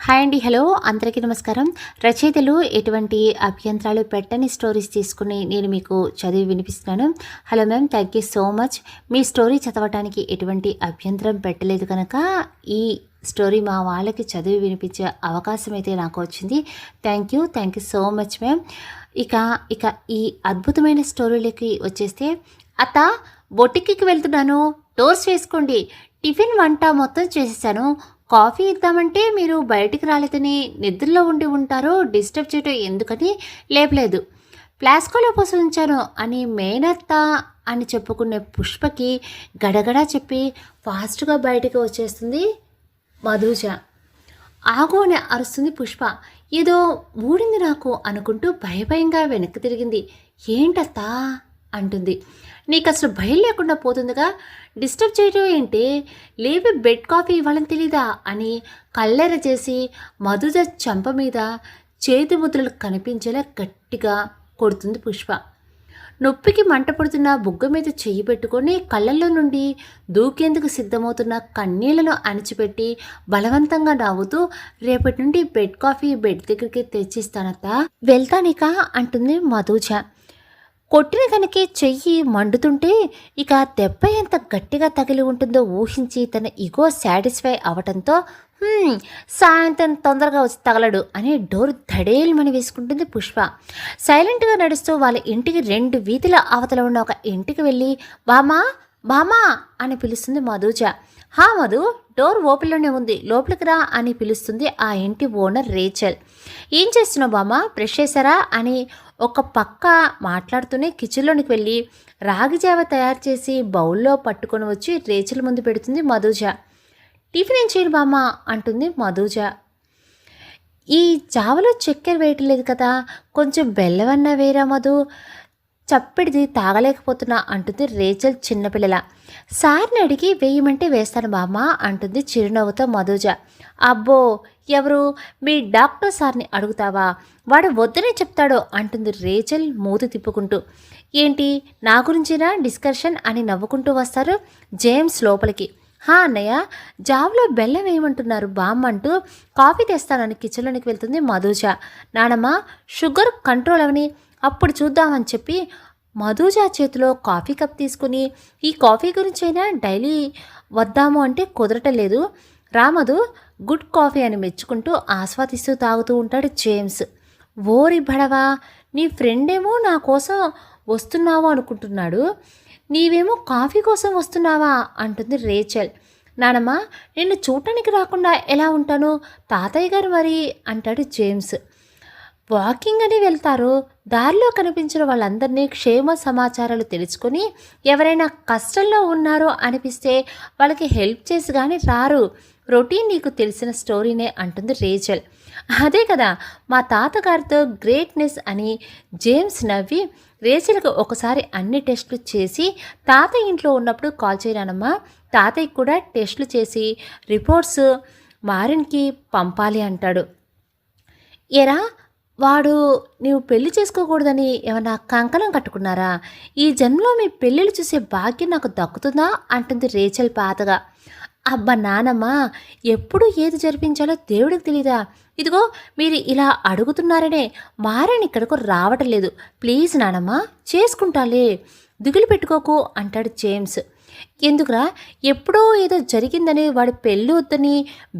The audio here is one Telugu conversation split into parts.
హాయ్ అండి. హలో అందరికీ నమస్కారం. రచయితలు ఎటువంటి అభ్యంతరాలు పెట్టని స్టోరీస్ తీసుకుని నేను మీకు చదివి వినిపిస్తున్నాను. Hello ma'am, thank you so much. మీ స్టోరీ చదవటానికి ఎటువంటి అభ్యంతరం పెట్టలేదు కనుక ఈ స్టోరీ మా వాళ్ళకి చదివి వినిపించే అవకాశం అయితే నాకు వచ్చింది. Thank you so much ma'am. ఇక ఇక ఈ అద్భుతమైన స్టోరీలకి వచ్చేస్తే, అత్త బొటిక్కి వెళ్తున్నాను, డోర్స్ వేసుకోండి, టిఫిన్ వంట మొత్తం చేసేసాను, కాఫీ ఇద్దామంటే మీరు బయటికి రాలేదని నిద్రలో ఉండి ఉంటారో, డిస్టర్బ్ చేయటం ఎందుకని లేపలేదు, ఫ్లాస్కోలో పోసి ఉంచాను అని మేనత్త అని చెప్పుకునే పుష్పకి గడగడా చెప్పి ఫాస్ట్గా బయటికి వచ్చేస్తుంది మధుజ. ఆగు అని అరుస్తుంది పుష్ప. ఏదో ఊడింది నాకు అనుకుంటూ భయభయంగా వెనక్కి తిరిగింది. ఏంటత్తా అంటుంది. నీకు అసలు భయం లేకుండా పోతుందిగా, డిస్టర్బ్ చేయడం ఏంటి, లేవి బెడ్ కాఫీ ఇవ్వాలని తెలీదా అని కళ్ళెర చేసి మధుజ చెంప మీద చేతి ముద్రలు కనిపించేలా గట్టిగా కొడుతుంది పుష్ప. నొప్పికి మంట పడుతున్న బుగ్గ మీద చెయ్యి పెట్టుకొని కళ్ళల్లో నుండి దూకేందుకు సిద్ధమవుతున్న కన్నీళ్లను అణిచిపెట్టి బలవంతంగా నవ్వుతూ, రేపటి నుండి బెడ్ కాఫీ బెడ్ దగ్గరికి తెచ్చిస్తానత్తా, వెళ్తానిక అంటుంది మధుజ. కొట్టిన కనుకే చెయ్యి మండుతుంటే ఇక దెబ్బ ఎంత గట్టిగా తగిలి ఉంటుందో ఊహించి తన ఇగో సాటిస్ఫై అవటంతో, సాయంత్రం తొందరగా వచ్చి తగలడు అని డోర్ ధడేల్మని వేసుకుంటుంది పుష్ప. సైలెంట్గా నడుస్తూ వాళ్ళ ఇంటికి 2 వీధుల అవతల ఉన్న ఒక ఇంటికి వెళ్ళి, బామా బామా అని పిలుస్తుంది మధుజ. హా మధు, డోర్ ఓపెన్లోనే ఉంది, లోపలికి రా అని పిలుస్తుంది ఆ ఇంటి ఓనర్ రేచల్. ఏం చేస్తున్నావు బామా, బ్రష్ చేశారా అని ఒక పక్క మాట్లాడుతూనే కిచెన్లోనికి వెళ్ళి రాగి జావ తయారు చేసి బౌల్లో పట్టుకొని వచ్చి రేచల్ ముందు పెడుతుంది మధుజ. టిఫిన్ ఏం చేయను బామ్మ అంటుంది మధుజ. ఈ జావలో చక్కెర వేయటం లేదు కదా, కొంచెం బెల్లమన్నా వేరా మధు, చప్పిడిది తాగలేకపోతున్నా అంటుంది రేచల్ చిన్నపిల్లల. సార్ని అడిగి వేయమంటే వేస్తాను బామ్మ అంటుంది చిరునవ్వుతో మధుజ. అబ్బో, ఎవరు, మీ డాక్టర్ సార్ని అడుగుతావా, వాడు వద్దనే చెప్తాడో అంటుంది రేచల్ మూతి తిప్పుకుంటూ. ఏంటి, నా గురించినా డిస్కషన్ అని నవ్వుకుంటూ వస్తారు జేమ్స్ లోపలికి. హా అన్నయ్య, జావ్లో బెల్లం వేయమంటున్నారు బామ్మ అంటూ కాఫీ తెస్తానని కిచెన్లోనికి వెళ్తుంది మధుజ. నానమ్మ, షుగర్ కంట్రోల్ అవని అప్పుడు చూద్దామని చెప్పి మధుజ చేతిలో కాఫీ కప్ తీసుకుని, ఈ కాఫీ గురించైనా డైలీ వద్దాము అంటే కుదరటలేదు, రామధు గుడ్ కాఫీ అని మెచ్చుకుంటూ ఆస్వాదిస్తూ తాగుతూ ఉంటాడు జేమ్స్. ఓరి బడవా, నీ ఫ్రెండేమో నా కోసం వస్తున్నావు అనుకుంటున్నాడు, నీవేమో కాఫీ కోసం వస్తున్నావా అంటుంది రేచల్. నానమ్మ, నిన్ను చూడటానికి రాకుండా ఎలా ఉంటాను, తాతయ్య గారు మరి అంటాడు జేమ్స్. వాకింగ్ అని వెళ్తారు, దారిలో కనిపించిన వాళ్ళందరినీ క్షేమ సమాచారాలు తెలుసుకొని ఎవరైనా కష్టంలో ఉన్నారో అనిపిస్తే వాళ్ళకి హెల్ప్ చేసి కానీ రారు, రొటీన్ నీకు తెలిసిన స్టోరీనే అంటుంది రేచల్. అదే కదా మా తాతగారితో గ్రేట్నెస్ అని జేమ్స్ నవ్వి, రేచల్కి ఒకసారి అన్ని టెస్టులు చేసి తాతయ్య ఇంట్లో ఉన్నప్పుడు కాల్ చేయరానమ్మా, తాతయ్యకి కూడా టెస్టులు చేసి రిపోర్ట్స్ మారిన్కి పంపాలి అంటాడు. ఎరా, వాడు నీవు పెళ్లి చేసుకోకూడదని ఏమన్నా కంకణం కట్టుకున్నారా, ఈ జన్మలో మీ పెళ్ళిళ్ళు చూసే భాగ్యం నాకు దక్కుతుందా అంటుంది రేచల్ పాతగా. అబ్బా నానమ్మ, ఎప్పుడు ఏది జరిపించాలో దేవుడికి తెలీదా, ఇదిగో మీరు ఇలా అడుగుతున్నారనే మారని ఇక్కడకు రావటం లేదు, ప్లీజ్ నానమ్మ చేసుకుంటాలే, దిగులు పెట్టుకోకు అంటాడు జేమ్స్. ఎందుకురా, ఎప్పుడో ఏదో జరిగిందని వాడి పెళ్ళి వద్దని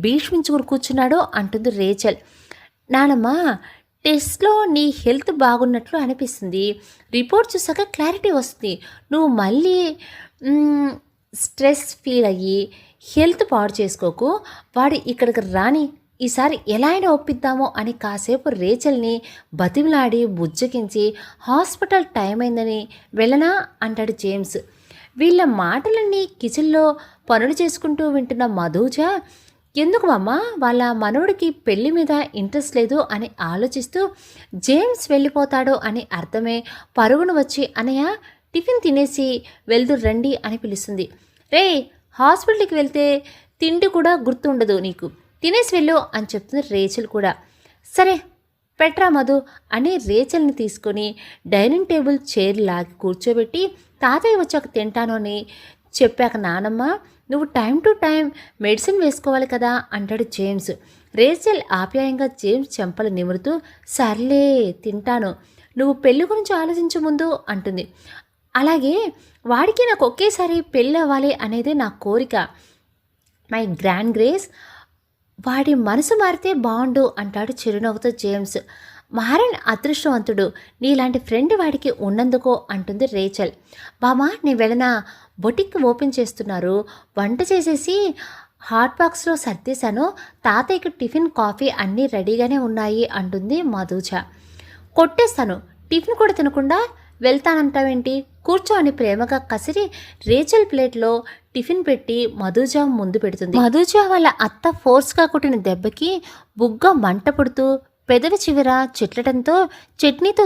భీష్మించుకుని కూర్చున్నాడు అంటుంది రేచల్. నానమ్మ, టెస్ట్లో నీ హెల్త్ బాగున్నట్లు అనిపిస్తుంది, రిపోర్ట్ చూసాక క్లారిటీ వస్తుంది, నువ్వు మళ్ళీ స్ట్రెస్ ఫీల్ అయ్యి హెల్త్ పాడు చేసుకోకు, వాడు ఇక్కడికి రాని, ఈసారి ఎలా అయినా ఒప్పిద్దామో అని కాసేపు రేచల్ని బతిమిలాడి బుజ్జగించి హాస్పిటల్ టైం అయిందని వెళ్ళనా అంటాడు జేమ్స్. వీళ్ళ మాటలన్నీ కిచెన్లో పనులు చేసుకుంటూ వింటున్న మధుజ, ఎందుకు అమ్మ వాళ్ళ మనవుడికి పెళ్లి మీద ఇంట్రెస్ట్ లేదు అని ఆలోచిస్తూ జేమ్స్ వెళ్ళిపోతాడో అని అర్థమే పరుగును వచ్చి, అనయ్య టిఫిన్ తినేసి వెళ్దు రండి అని పిలుస్తుంది. రే, హాస్పిటల్కి వెళ్తే తిండి కూడా గుర్తుండదు నీకు, తినేసి వెళ్ళు అని చెప్తుంది రేచల్ కూడా. సరే పెట్రా మధు అని రేచల్ని తీసుకొని డైనింగ్ టేబుల్ చైర్ లాగి కూర్చోబెట్టి, తాతయ్య వచ్చాక తింటాను అని చెప్పాక, నానమ్మ నువ్వు టైం టు టైం మెడిసిన్ వేసుకోవాలి కదా అంటాడు జేమ్స్. రేచల్ ఆప్యాయంగా జేమ్స్ చెంపలు నిమురుతూ సర్లే తింటాను, నువ్వు పెళ్లి గురించి ఆలోచించే ముందు అంటుంది. అలాగే వాడికి నాకు ఒకేసారి పెళ్ళి అవ్వాలి అనేది నా కోరిక. మై గ్రాండ్ గ్రేస్, వాడి మనసు మారితే బాగుండు అంటాడు చిరునవ్వుతో జేమ్స్. మారన్ అదృష్టవంతుడు, నీలాంటి ఫ్రెండ్ వాడికి ఉన్నందుకో అంటుంది రేచల్. బామా నేను వెళ్ళనా, బొటిక్ ఓపెన్ చేస్తున్నారు, వంట చేసేసి హాట్ బాక్స్లో సర్దేశాను, తాతయ్యకి టిఫిన్ కాఫీ అన్నీ రెడీగానే ఉన్నాయి అంటుంది మధుజ. కొట్టేస్తాను, టిఫిన్ కూడా తినకుండా వెళ్తానంటావేంటి, కూర్చో అని ప్రేమగా కసిరి రేచల్ ప్లేట్లో టిఫిన్ పెట్టి మధుజ ముందు పెడుతుంది. మధుజ వాళ్ళ అత్త ఫోర్స్గా కొట్టిన దెబ్బకి బుగ్గ మంట పుడుతూ పెదవి చివర చిట్లటంతో చట్నీతో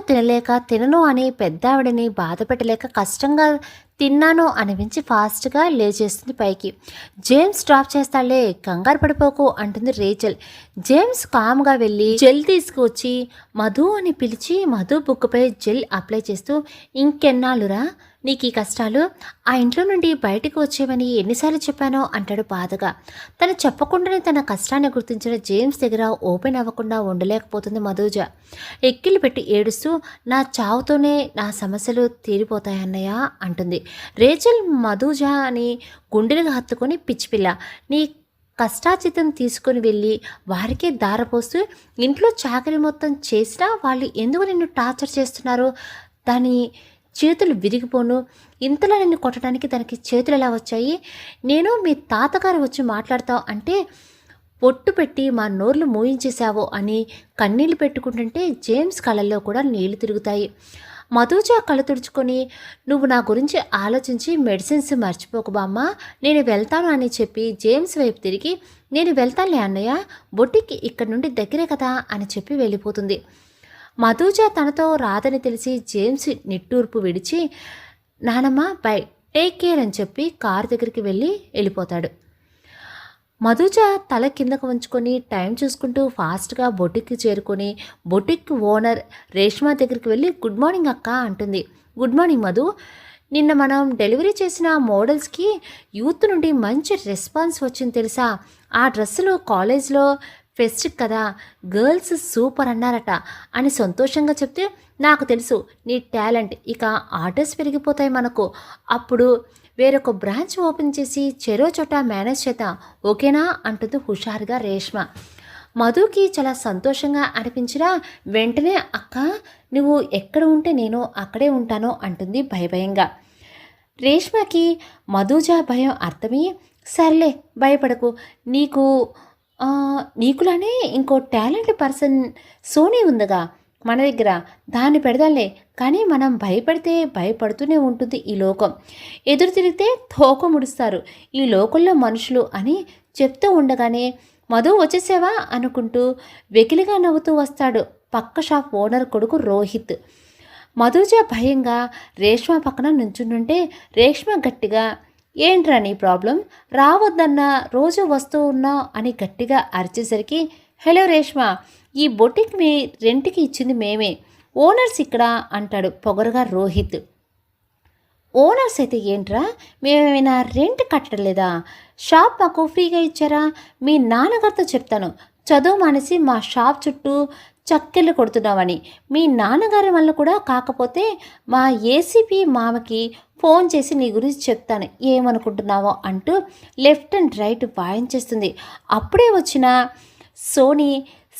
తినను అని పెద్దావిడని బాధ పెట్టలేక కష్టంగా తిన్నాను అనిపించి ఫాస్ట్గా లేచేస్తుంది పైకి. జేమ్స్ డ్రాప్ చేస్తాళ్లే, కంగారు పడిపోకు అంటుంది రేచల్. జేమ్స్ కామ్గా వెళ్ళి జెల్ తీసుకువచ్చి మధు అని పిలిచి మధు బుక్కపై జెల్ అప్లై చేస్తూ, ఇంకెన్నాళ్ళురా నీకు ఈ కష్టాలు, ఆ ఇంట్లో నుండి బయటకు వచ్చేవని ఎన్నిసార్లు చెప్పానో అంటాడు బాధగా. తను చెప్పకుండానే తన కష్టాన్ని గుర్తించిన జేమ్స్ దగ్గర ఓపెన్ అవ్వకుండా ఉండలేకపోతుంది మధుజ. ఎక్కిళ్ళు పెట్టి ఏడుస్తూ, నా చావుతోనే నా సమస్యలు తీరిపోతాయన్నయ్య అంటుంది. రేచల్ మధుజ అని గుండెలుగా హత్తుకొని, పిచ్చిపిల్ల, నీ కష్టాచితం తీసుకుని వెళ్ళి వారికే దారపోస్తూ ఇంట్లో చాకరీ మొత్తం చేసినా వాళ్ళు ఎందుకు నిన్ను టార్చర్ చేస్తున్నారు, దాని చేతులు విరిగిపోను, ఇంతలా నిన్ను కొట్టడానికి దానికి చేతులు ఎలా వచ్చాయి, నేను మీ తాతగారు వచ్చి మాట్లాడతావు అంటే పొట్టు పెట్టి మా నోర్లు మూయించేశావో అని కన్నీళ్లు పెట్టుకుంటుంటే జేమ్స్ కళ్ళల్లో కూడా నీళ్లు తిరుగుతాయి. మధుజ కళ్ళు తుడుచుకొని, నువ్వు నా గురించి ఆలోచించి మెడిసిన్స్ మర్చిపోకు బామ్మ, నేను వెళ్తాను అని చెప్పి జేమ్స్ వైపు తిరిగి, నేను వెళ్తానులే అన్నయ్య, బొట్టికి ఇక్కడి నుండి దగ్గరే కదా అని చెప్పి వెళ్ళిపోతుంది. మధుజ తనతో రాదని తెలిసి జేమ్స్ నిట్టూర్పు విడిచి, నానమ్మ బై, టేక్ కేర్ అని చెప్పి కారు దగ్గరికి వెళ్ళిపోతాడు. మధుజ తల కిందకు ఉంచుకొని టైం చూసుకుంటూ ఫాస్ట్గా బొటిక్కి చేరుకొని బొటిక్ ఓనర్ రేష్మా దగ్గరికి వెళ్ళి, గుడ్ మార్నింగ్ అక్క అంటుంది. గుడ్ మార్నింగ్ మధు, నిన్న మనం డెలివరీ చేసిన మోడల్స్కి యూత్ నుండి మంచి రెస్పాన్స్ వచ్చింది తెలుసా, ఆ డ్రెస్సులు కాలేజ్లో ఫెస్ట్ కదా, గర్ల్స్ సూపర్ అన్నారట అని సంతోషంగా చెప్తే, నాకు తెలుసు నీ టాలెంట్, ఇక ఆర్డర్స్ పెరిగిపోతాయి మనకు, అప్పుడు వేరొక బ్రాంచ్ ఓపెన్ చేసి చెరో చోట మేనేజ్ చేద్దాం, ఓకేనా అంటుంది హుషారుగా రేష్మ. మధుకి చాలా సంతోషంగా అనిపించినా వెంటనే, అక్క నువ్వు ఎక్కడ ఉంటే నేను అక్కడే ఉంటాను అంటుంది భయభయంగా. రేష్మకి మధుజ భయం అర్థమయ్యి, సర్లే భయపడకు, నీకులానే ఇంకో టాలెంట్ పర్సన్ సోనీ ఉందిగా మన దగ్గర, దాన్ని పెడదాంలే, కానీ మనం భయపడితే భయపడుతూనే ఉంటుంది ఈ లోకం, ఎదురు తిరిగితే తోక ముడుస్తారు ఈ లోకంలో మనుషులు అని చెప్తూ ఉండగానే, మధు వచ్చేసావా అనుకుంటూ వెకిలిగా నవ్వుతూ వస్తాడు పక్క షాప్ ఓనర్ కొడుకు రోహిత్. మధుజ భయంగా రేష్మ పక్కన నుంచుంటుంటే రేష్మ గట్టిగా, ఏంట్రా నీ ప్రాబ్లం, రావద్దన్నా రోజు వస్తూ ఉన్నావు అని గట్టిగా అరిచేసరికి, హలో రేష్మ, ఈ బొటిక్ మీ రెంట్కి ఇచ్చింది మేమే, ఓనర్స్ ఇక్కడ అంటాడు పొగరుగా రోహిత్. ఓనర్స్ అయితే ఏంట్రా, మేమేమైనా రెంట్ కట్టలేదా, షాప్ మాకు ఫ్రీగా ఇచ్చారా, మీ నాన్నగారితో చెప్తాను చదువు మానేసి మా షాప్ చుట్టూ చక్కెళ్ళు కొడుతున్నామని, మీ నాన్నగారి వల్ల కూడా కాకపోతే మా ఏసీపీ మామకి ఫోన్ చేసి నీ గురించి చెప్తాను, ఏమనుకుంటున్నావో అంటూ లెఫ్ట్ అండ్ రైట్ వాయించేస్తుంది. అప్పుడే వచ్చిన సోనీ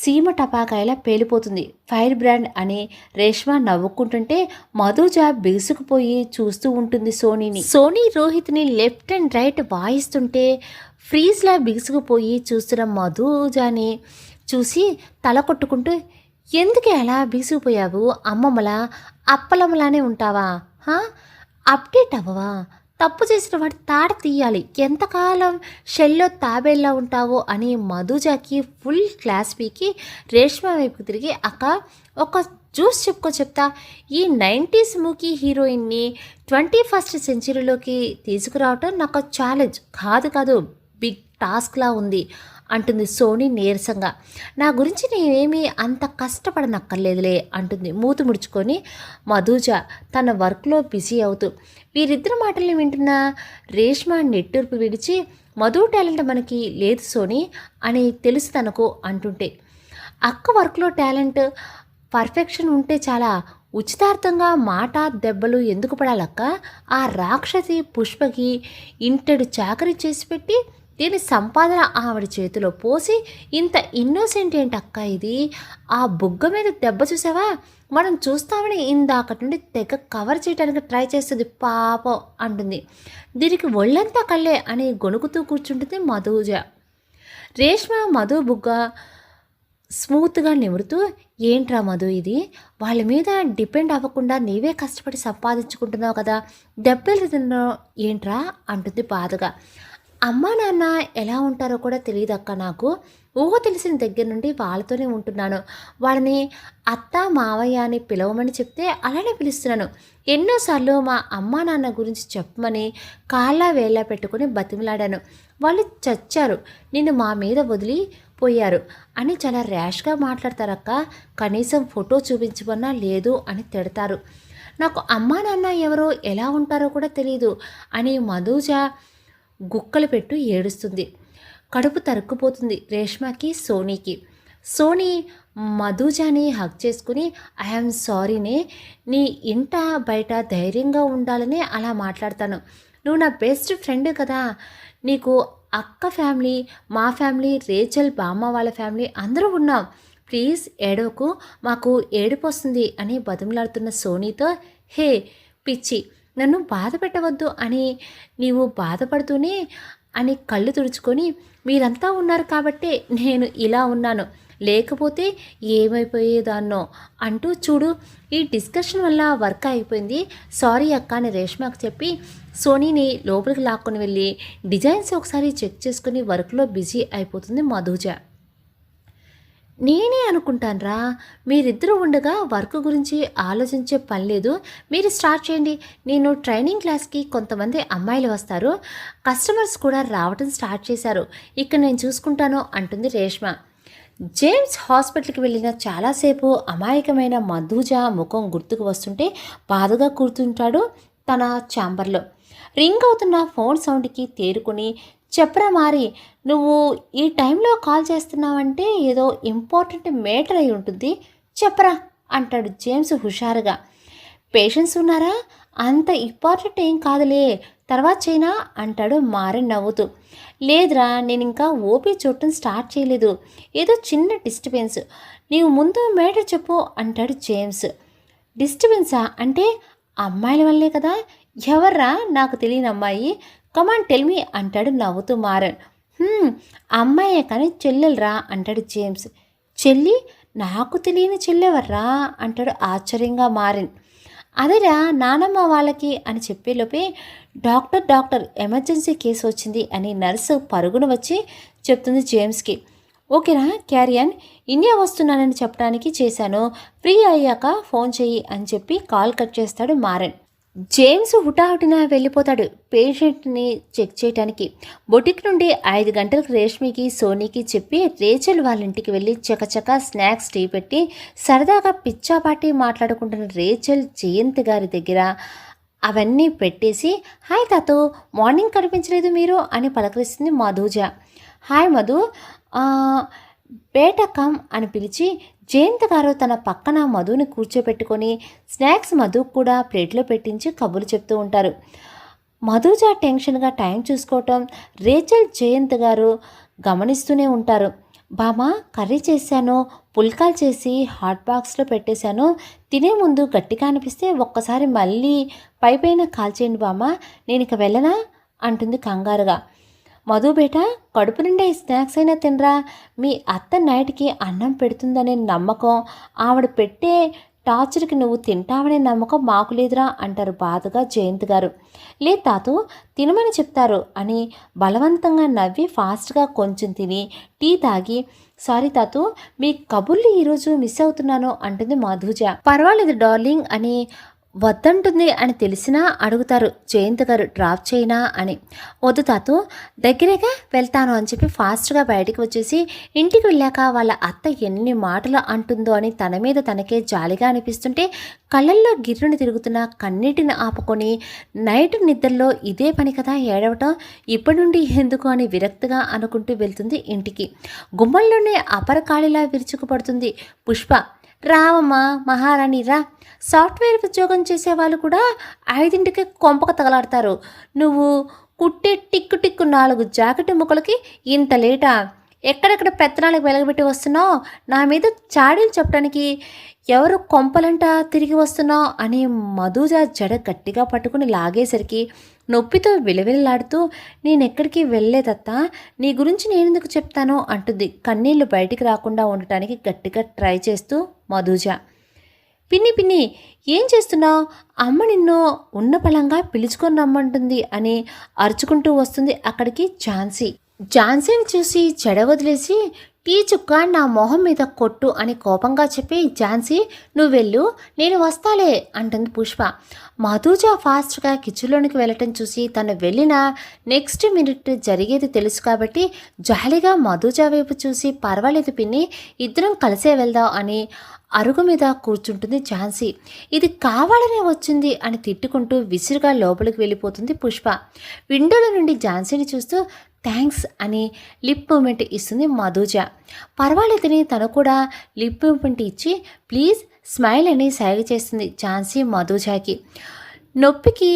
సీమ టపాకాయలా పేలిపోతుంది. ఫైర్ బ్రాండ్ అని రేష్మ నవ్వుకుంటుంటే మధుజ బిగుసుకుపోయి చూస్తూ ఉంటుంది సోనీని. సోనీ రోహిత్ని లెఫ్ట్ అండ్ రైట్ వాయిస్తుంటే ఫ్రీజ్లా బిగుసుకుపోయి చూస్తున్న మధుజాని చూసి తల కొట్టుకుంటూ, ఎందుకు అలా బిగుసుకుపోయావు, అమ్మమ్మలా అప్పలమ్మలానే ఉంటావా, అప్డేట్ అవ్వవా, తప్పు చేసిన వాడి తాడ తీయాలి, ఎంతకాలం షెల్లో తాబేల్లా ఉంటావో అని మధుజాకి ఫుల్ క్లాస్ పీకి రేష్మ వైపుకి తిరిగి, అక్క ఒక జ్యూస్ చెప్తా, ఈ 90s మూకీ హీరోయిన్ని 21st సెంచరీలోకి తీసుకురావటం నాకు ఛాలెంజ్ కాదు బిగ్ టాస్క్లా ఉంది అంటుంది సోనీ నీరసంగా. నా గురించి నేనేమీ అంత కష్టపడనక్కర్లేదులే అంటుంది మూతి ముడుచుకొని మధుజ తన వర్క్లో బిజీ అవుతూ. వీరిద్దరి మాటల్ని వింటున్న రేష్మ నెట్టూర్పు విడిచి మధు టాలెంట్ మనకి లేదు సోనీ అని తెలుసు తనకు అంటుంటే, అక్క వర్క్లో టాలెంట్ పర్ఫెక్షన్ ఉంటే చాలా ఉచితార్థంగా మాట దెబ్బలు ఎందుకు పడాలక్క? ఆ రాక్షసి పుష్పకి ఇంటెడు చాకరీ చేసి పెట్టి దీని సంపాదన ఆవిడ చేతిలో పోసి ఇంత ఇన్నోసెంట్ ఏంటక్క ఇది? ఆ బుగ్గ మీద దెబ్బ చూసావా? మనం చూస్తామని ఇందాకటి నుండి తెగ కవర్ చేయడానికి ట్రై చేస్తుంది పాపం అంటుంది. దీనికి ఒళ్ళంతా కళ్ళే అని గొణుకుతూ కూర్చుంటుంది మధుజ. రేష్మ మధు బుగ్గ స్మూత్గా నిమురుతూ, ఏంట్రా మధు ఇది? వాళ్ళ మీద డిపెండ్ అవ్వకుండా నీవే కష్టపడి సంపాదించుకుంటున్నావు కదా, దెబ్బలు తిన్నావు ఏంట్రా అంటుంది బాధగా. అమ్మా నాన్న ఎలా ఉంటారో కూడా తెలియదక్క నాకు. ఊహ తెలిసిన దగ్గర నుండి వాళ్ళతోనే ఉంటున్నాను. వాళ్ళని అత్త మావయ్య అని పిలవమని చెప్తే అలానే పిలుస్తున్నాను. ఎన్నోసార్లు మా అమ్మా నాన్న గురించి చెప్పమని కాళ్ళ వేళ్ళ పెట్టుకుని బతిమలాడాను. వాళ్ళు చచ్చారు, నిన్ను మా మీద వదిలి పోయారు అని చాలా ర్యాష్గా మాట్లాడతారక్క. కనీసం ఫోటో చూపించమన్నా లేదు అని తిడతారు. నాకు అమ్మా నాన్న ఎవరో ఎలా ఉంటారో కూడా తెలియదు అని మధుజ గుక్కలు పెట్టు ఏడుస్తుంది. కడుపు తరుక్కుపోతుంది రేష్మకి సోనీకి. సోనీ మధుజాని హగ్ చేసుకుని, ఐఎమ్ సారీనే, నీ ఇంట బయట ధైర్యంగా ఉండాలని అలా మాట్లాడతాను. నువ్వు నా బెస్ట్ ఫ్రెండ్ కదా, నీకు అక్క ఫ్యామిలీ, మా ఫ్యామిలీ, రేచల్ బామ్మ వాళ్ళ ఫ్యామిలీ అందరూ ఉన్నాం. ప్లీజ్ ఏడవకు, మాకు ఏడుపు వస్తుంది అని బతిమలాడుతున్న సోనీతో, హే పిచ్చి, నన్ను బాధ పెట్టవద్దు అని నీవు బాధపడుతూనే అని కళ్ళు తుడుచుకొని, మీరంతా ఉన్నారు కాబట్టే నేను ఇలా ఉన్నాను, లేకపోతే ఏమైపోయేదాన్నో అంటూ చూడు ఈ డిస్కషన్ వల్ల వర్క్ అయిపోయింది, సారీ అక్క అని రేష్మకు చెప్పి సోనీని లోపలికి లాక్కొని వెళ్ళి డిజైన్స్ ఒకసారి చెక్ చేసుకుని వర్క్లో బిజీ అయిపోతుంది మధుజ. నేనే అనుకుంటానురా, మీరిద్దరూ ఉండగా వర్క్ గురించి ఆలోచించే పని లేదు, మీరు స్టార్ట్ చేయండి. నేను ట్రైనింగ్ క్లాస్కి కొంతమంది అమ్మాయిలు వస్తారు, కస్టమర్స్ కూడా రావటం స్టార్ట్ చేశారు, ఇక్కడ నేను చూసుకుంటాను అంటుంది రేష్మ. జేమ్స్ హాస్పిటల్కి వెళ్ళిన చాలాసేపు అమాయకమైన మధుజ ముఖం గుర్తుకు వస్తుంటే బాధగా కూర్చుంటాడు తన ఛాంబర్లో. రింగ్ అవుతున్న ఫోన్ సౌండ్కి తేరుకుని, చెప్పరా మారి, నువ్వు ఈ టైంలో కాల్ చేస్తున్నావంటే ఏదో ఇంపార్టెంట్ మేటర్ అయి ఉంటుంది, చెప్పరా అంటాడు జేమ్స్ హుషారుగా. పేషెన్స్ ఉన్నారా? అంత ఇంపార్టెంట్ ఏం కాదులే, తర్వాత చేయనా అంటాడు మారన్ నవ్వుతూ. లేదురా, నేను ఇంకా ఓపీ చూడటం స్టార్ట్ చేయలేదు, ఏదో చిన్న డిస్టర్బెన్స్, నీవు ముందు మేటర్ చెప్పు అంటాడు జేమ్స్. డిస్టర్బెన్సా అంటే అమ్మాయిల వల్లే కదా, ఎవర్రా నాకు తెలియని అమ్మాయి, కమాన్ టెల్మీ అంటాడు నవ్వుతూ మారన్. అమ్మాయే కానీ చెల్లెలరా అంటాడు జేమ్స్. చెల్లి? నాకు తెలియని చెల్లెవర్రా అంటాడు ఆశ్చర్యంగా మారన్. అదేరా నానమ్మ వాళ్ళకి అని చెప్పేలోపే డాక్టర్ ఎమర్జెన్సీ కేసు వచ్చింది అని నర్సు పరుగున వచ్చి చెప్తుంది జేమ్స్కి. ఓకేనా క్యారియన్, ఇండియా వస్తున్నానని చెప్పడానికి చేశాను, ఫ్రీ అయ్యాక ఫోన్ చెయ్యి అని చెప్పి కాల్ కట్ చేస్తాడు మారన్. జేమ్స్ హుటాహుటిన వెళ్ళిపోతాడు పేషెంట్ని చెక్ చేయడానికి. బొటిక్ నుండి 5 గంటలకు రేష్మికి సోనీకి చెప్పి రేచల్ వాళ్ళ ఇంటికి వెళ్ళి చకచక స్నాక్స్ టీ పెట్టి సరదాగా పిచ్చాపాటి మాట్లాడుకుంటున్న రేచల్ జయంత్ గారి దగ్గర అవన్నీ పెట్టేసి, హాయ్ తాతూ, మార్నింగ్ కనిపించలేదు మీరు అని పలకరిస్తుంది మధుజ. హాయ్ మధు, బేట కమ్ అని పిలిచి జయంత్ గారు తన పక్కన మధుని కూర్చోపెట్టుకొని స్నాక్స్ మధు కూడా ప్లేట్లో పెట్టించి కబుర్లు చెప్తూ ఉంటారు. మధుజ టెన్షన్గా టైం చూసుకోవటం రేచల్ జయంత్ గారు గమనిస్తూనే ఉంటారు. బామా, కర్రీ చేశాను, పుల్కాలు చేసి హాట్ బాక్స్లో పెట్టేశాను, తినే ముందు గట్టిగా అనిపిస్తే ఒక్కసారి మళ్ళీ పైపైన కాల్చేయండి బామా, నేను ఇక వెళ్ళనా అంటుంది కంగారుగా. మధు బేట, కడుపు నిండా ఈ స్నాక్స్ అయినా తినరా, మీ అత్త నైట్కి అన్నం పెడుతుందనే నమ్మకం, ఆవిడ పెట్టే టార్చర్కి నువ్వు తింటావనే నమ్మకం మాకు లేదురా అంటారు బాధగా జయంత్ గారు. లే తాతూ, తినమని చెప్తారు అని బలవంతంగా నవ్వి ఫాస్ట్గా కొంచెం తిని టీ తాగి, సారీ తాతూ, మీ కబుర్లు ఈరోజు మిస్ అవుతున్నాను అంటుంది మధుజ. పర్వాలేదు డార్లింగ్ అని వద్దంటుంది అని తెలిసినా అడుగుతారు జయంత్ గారు డ్రాప్ చేయనా అని. వద్దు తాతు, దగ్గరేగా వెళ్తాను అని చెప్పి ఫాస్ట్గా బయటికి వచ్చేసి ఇంటికి వెళ్ళాక వాళ్ళ అత్త ఎన్ని మాటలు అంటుందో అని తన మీద తనకే జాలిగా అనిపిస్తుంటే కళ్ళల్లో గిర్రుని తిరుగుతున్న కన్నీటిని ఆపుకొని నైట్ నిద్రలో ఇదే పని కదా ఏడవటం, ఇప్పటి నుండి ఎందుకు అని విరక్తిగా అనుకుంటూ వెళ్తుంది ఇంటికి. గుమ్మల్లోనే అపరకాళిలా విరుచుకుపడుతుంది పుష్ప. రావమ్మా మహారాణి రా, సాఫ్ట్వేర్ ఉద్యోగం చేసేవాళ్ళు కూడా 5ంటికి కొంపక తగలాడతారు. నువ్వు కుట్టే టిక్కు టిక్కు 4 జాకెట్ ముక్కలకి ఇంత లేటా? ఎక్కడెక్కడ పెత్తనాలకు వెలగబెట్టి వస్తున్నావు? నా మీద చాడీలు చెప్పడానికి ఎవరు కొంపలంట తిరిగి వస్తున్నావు అని మధుజ జడ గట్టిగా పట్టుకుని లాగేసరికి నొప్పితో విలవిల్లాడుతూ నేనెక్కడికి వెళ్ళలేదత్తా, నీ గురించి నేనెందుకు చెప్తాను అంటుంది కన్నీళ్లు బయటికి రాకుండా ఉండటానికి గట్టిగా ట్రై చేస్తూ మధుజ. పిన్ని పిన్ని ఏం చేస్తున్నావు? అమ్మ నిన్ను ఉన్న పలంగా పిలుచుకొని రమ్మంటుంది అని అరుచుకుంటూ వస్తుంది అక్కడికి ఝాన్సీ. ఝాన్సీని చూసి చెడ వదిలేసి టీ చుక్క నా మొహం మీద కొట్టు అని కోపంగా చెప్పి ఝాన్సీ నువ్వు వెళ్ళు నేను వస్తాలే అంటుంది పుష్ప. మధుజ ఫాస్ట్గా కిచెన్లోనికి వెళ్ళటం చూసి తను వెళ్ళిన నెక్స్ట్ మినిట్ జరిగేది తెలుసు కాబట్టి జాలిగా మధుజ వైపు చూసి పర్వాలేదు పిన్ని, ఇద్దరం కలిసే వెళ్దాం అని అరుగు మీద కూర్చుంటుంది ఝాన్సీ. ఇది కావాలనే వచ్చింది అని తిట్టుకుంటూ విసురుగా లోపలికి వెళ్ళిపోతుంది పుష్ప. విండోల నుండి ఝాన్సీని చూస్తూ థ్యాంక్స్ అని లిప్ మూమెంట్ ఇస్తుంది మధుజ. పర్వాలేదని తను కూడా లిప్ మూమెంట్ ఇచ్చి ప్లీజ్ స్మైల్ అని సైగ చేస్తుంది ఝాన్సీ మధుజకి. నొప్పికి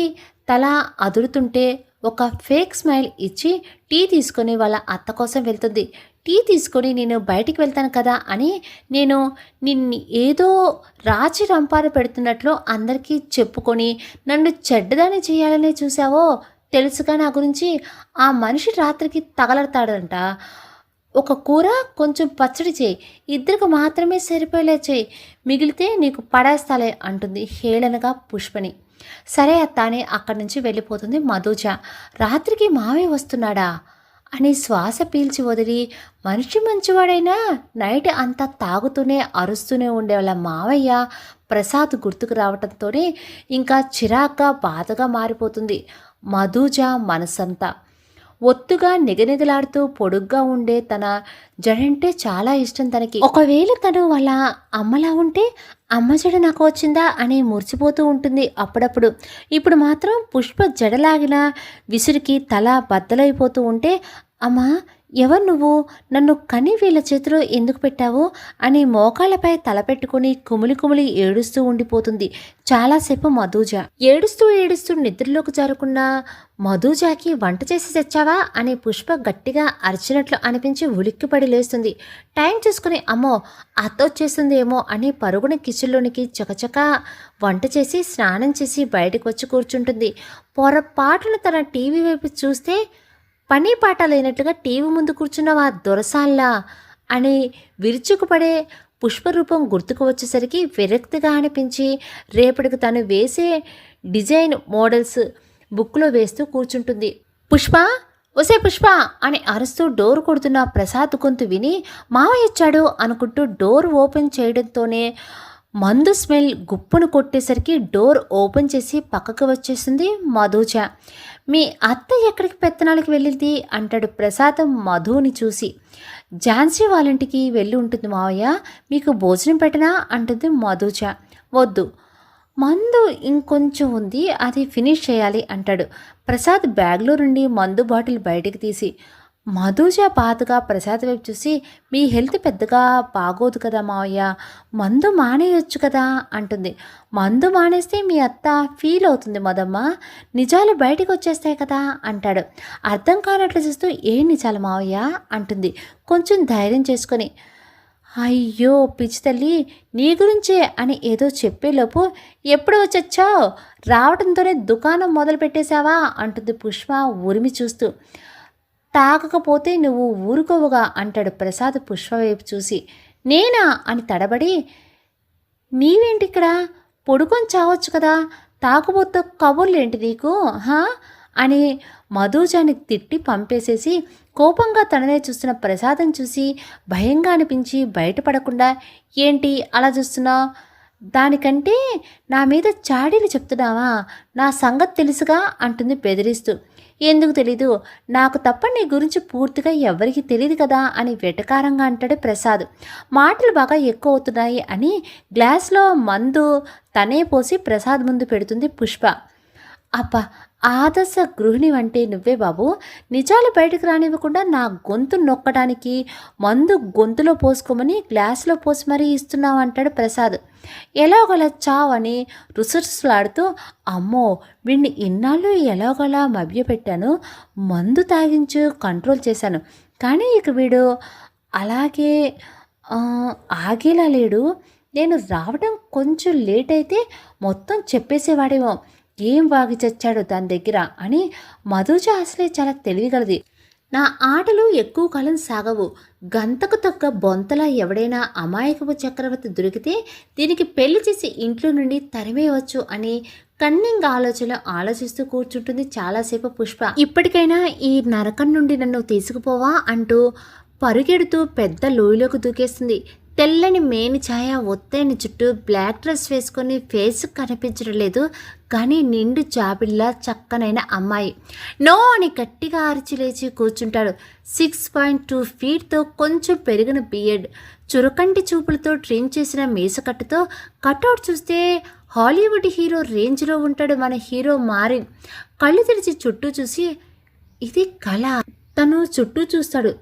తల అదురుతుంటే ఒక ఫేక్ స్మైల్ ఇచ్చి టీ తీసుకొని వాళ్ళ అత్త కోసం వెళ్తుంది. టీ తీసుకొని నేను బయటికి వెళ్తాను కదా అని నేను నిన్ను ఏదో రాచి రంపాలు పెడుతున్నట్లు అందరికీ చెప్పుకొని నన్ను చెడ్డదాన్ని చేయాలనే చూసావో, తెలుసుగా నా గురించి. ఆ మనిషి రాత్రికి తగలడతాడంట. ఒక కూర కొంచెం పచ్చడి చేయి, ఇద్దరికి మాత్రమే సరిపోయేలా చేయి, మిగిలితే నీకు పడేస్తాలే అంటుంది హేళనగా పుష్పని. సరే అత్త అని అక్కడి నుంచి వెళ్ళిపోతుంది మధుజ. రాత్రికి మావే వస్తున్నాడా అని శ్వాస పీల్చి వదిలి మనిషి మంచివాడైనా నైట్ అంతా తాగుతూనే అరుస్తూనే ఉండే వాళ్ళ మావయ్య ప్రసాద్ గుర్తుకు రావడంతోనే ఇంకా చిరాగ్గా బాధగా మారిపోతుంది మధుజ మనసంతా. ఒత్తుగా నిగనిగలాడుతూ పొడుగ్గా ఉండే తన జడంటే చాలా ఇష్టం తనకి. ఒకవేళ తను వాళ్ళ అమ్మలా ఉంటే అమ్మ జడ నాకు వచ్చిందా అని మురిసిపోతూ ఉంటుంది అప్పుడప్పుడు. ఇప్పుడు మాత్రం పుష్ప జడలాగిన విసురికి తల బద్దలైపోతూ ఉంటే అమ్మా ఎవరు నువ్వు, నన్ను కని వీళ్ళ చేతిలో ఎందుకు పెట్టావు అని మోకాళ్ళపై తలపెట్టుకుని కుమిలి కుమిలి ఏడుస్తూ ఉండిపోతుంది చాలాసేపు మధుజ. ఏడుస్తూ ఏడుస్తూ నిద్రలోకి జారకుండా మధుజాకి వంట చేసి తెచ్చావా అని పుష్ప గట్టిగా అరిచినట్లు అనిపించి ఉలిక్కిపడి లేస్తుంది. టైం చూసుకుని అమ్మో అత్త వచ్చేస్తుందేమో అని పరుగున కిచెన్లోనికి చకచకా వంట చేసి స్నానం చేసి బయటకు వచ్చి కూర్చుంటుంది. పొరపాటున తన టీవీ వైపు చూస్తే పని పాట లేనట్లుగా టీవీ ముందు కూర్చున్నవా దొరసాల్లా అని విరుచుకుపడే పుష్పరూపం గుర్తుకు వచ్చేసరికి విరక్తిగా అనిపించి రేపటికి తను వేసే డిజైన్ మోడల్స్ బుక్లో వేస్తూ కూర్చుంటుంది. పుష్ప ఒసే పుష్ప అని అరుస్తూ డోర్ కొడుతున్న ప్రసాద్ గొంతు విని మావయ్య వచ్చాడు అనుకుంటూ డోర్ ఓపెన్ చేయడంతోనే మందు స్మెల్ గుప్పును కొట్టేసరికి డోర్ ఓపెన్ చేసి పక్కకు వచ్చేసింది మధుజ. మీ అత్త ఎక్కడికి పెత్తనాలకి వెళ్ళింది అంటాడు ప్రసాద్ మధుని చూసి. ఝాన్సీ వాళ్ళింటికి వెళ్ళి ఉంటుంది మావయ్య, మీకు భోజనం పెట్టనా అంటుంది మధుజ. వద్దు, మందు ఇంకొంచెం ఉంది, అది ఫినిష్ చేయాలి అంటాడు ప్రసాద్ బ్యాగ్లో నుండి మందు బాటిల్ బయటికి తీసి. మధుజ బాధగా ప్రసాద్ వైపు చూసి మీ హెల్త్ పెద్దగా బాగోదు కదా మావయ్య, మందు మానేయొచ్చు కదా అంటుంది. మందు మానేస్తే మీ అత్త ఫీల్ అవుతుంది మదమ్మ, నిజాలు బయటకు వచ్చేస్తాయి కదా అంటాడు అర్థం కానట్లు చూస్తూ. ఏ నిజాలు మావయ్య అంటుంది కొంచెం ధైర్యం చేసుకొని. అయ్యో పిచ్చి తల్లి నీ గురించే అని ఏదో చెప్పేలోపు ఎప్పుడు వచ్చావు, రావడంతోనే దుకాణం మొదలు పెట్టేశావా అంటుంది పుష్ప ఉరిమి చూస్తూ. తాగకపోతే నువ్వు ఊరుకోవుగా అంటాడు ప్రసాద్ పుష్ప వైపు చూసి. నేనా అని తడబడి, నీవేంటి ఇక్కడ, పొడుకొని చావచ్చు కదా, తాగుబోతో కబుర్లేంటి నీకు హా అని మధుజాని తిట్టి పంపేసేసి కోపంగా తననే చూస్తున్న ప్రసాదం చూసి భయంగా అనిపించి బయటపడకుండా ఏంటి అలా చూస్తున్నావు, దానికంటే నా మీద చాడీలు చెప్తున్నావా? నా సంగతి తెలుసుగా అంటుంది బెదిరిస్తూ. ఎందుకు తెలీదు? నాకు తప్ప నీ గురించి పూర్తిగా ఎవ్వరికీ తెలియదు కదా అని వెటకారంగా అంటాడు ప్రసాద్. మాటలు బాగా ఎక్కువ అవుతున్నాయి అని గ్లాస్లో మందు తనే పోసి ప్రసాద్ ముందు పెడుతుంది పుష్ప. అబ్బా! ఆదర్శ గృహిణివంటే నువ్వే బాబు. నిజాలు బయటకు రానివ్వకుండా నా గొంతు నొక్కడానికి మందు గొంతులో పోసుకోమని గ్లాసులో పోసి మరీ ఇస్తున్నావు అంటాడు ప్రసాద్. ఎలాగోలా చావని రుసరుసలాడుతూ, అమ్మో వీడిని ఇన్నాళ్ళు ఎలాగోలా మభ్యపెట్టాను, మందు తాగించు కంట్రోల్ చేశాను, కానీ ఇక వీడు అలాగే ఆగేలా లేడు. నేను రావడం కొంచెం లేట్ అయితే మొత్తం చెప్పేసేవాడేమో. ఏం వాగి చచ్చాడు దాని దగ్గర అని మధుజ అసలే చాలా తెలివిగలది. నా ఆటలు ఎక్కువ కాలం సాగవు. గంతకు తగ్గ బొంతలా ఎవడైనా అమాయకపు చక్రవర్తి దొరికితే దీనికి పెళ్లి చేసి ఇంట్లో నుండి తరిమేయవచ్చు అని కన్నింగ్ ఆలోచనలు ఆలోచిస్తూ కూర్చుంటుంది చాలాసేపు పుష్ప. ఇప్పటికైనా ఈ నరకం నుండి నన్ను తీసుకుపోవా అంటూ పరుగెడుతూ పెద్ద లోయలోకి దూకేస్తుంది. తెల్లని మేని ఛాయ, ఒత్తైన చుట్టూ, బ్లాక్ డ్రెస్ వేసుకొని ఫేస్ కనిపించడం లేదు, కానీ నిండు జాబిల్లా చక్కనైన అమ్మాయి. నో అని గట్టిగా అరిచి లేచి కూర్చుంటాడు. 6.2 ఫీట్తో కొంచెం పెరిగిన బియర్డ్, చురకంటి చూపులతో ట్రిమ్ చేసిన మీసకట్టుతో కట్అవుట్ చూస్తే హాలీవుడ్ హీరో రేంజ్లో ఉంటాడు మన హీరో మారిన్. కళ్ళు తెరిచి చుట్టూ చూసి ఇది కళ. తను చుట్టూ చూస్తాడు.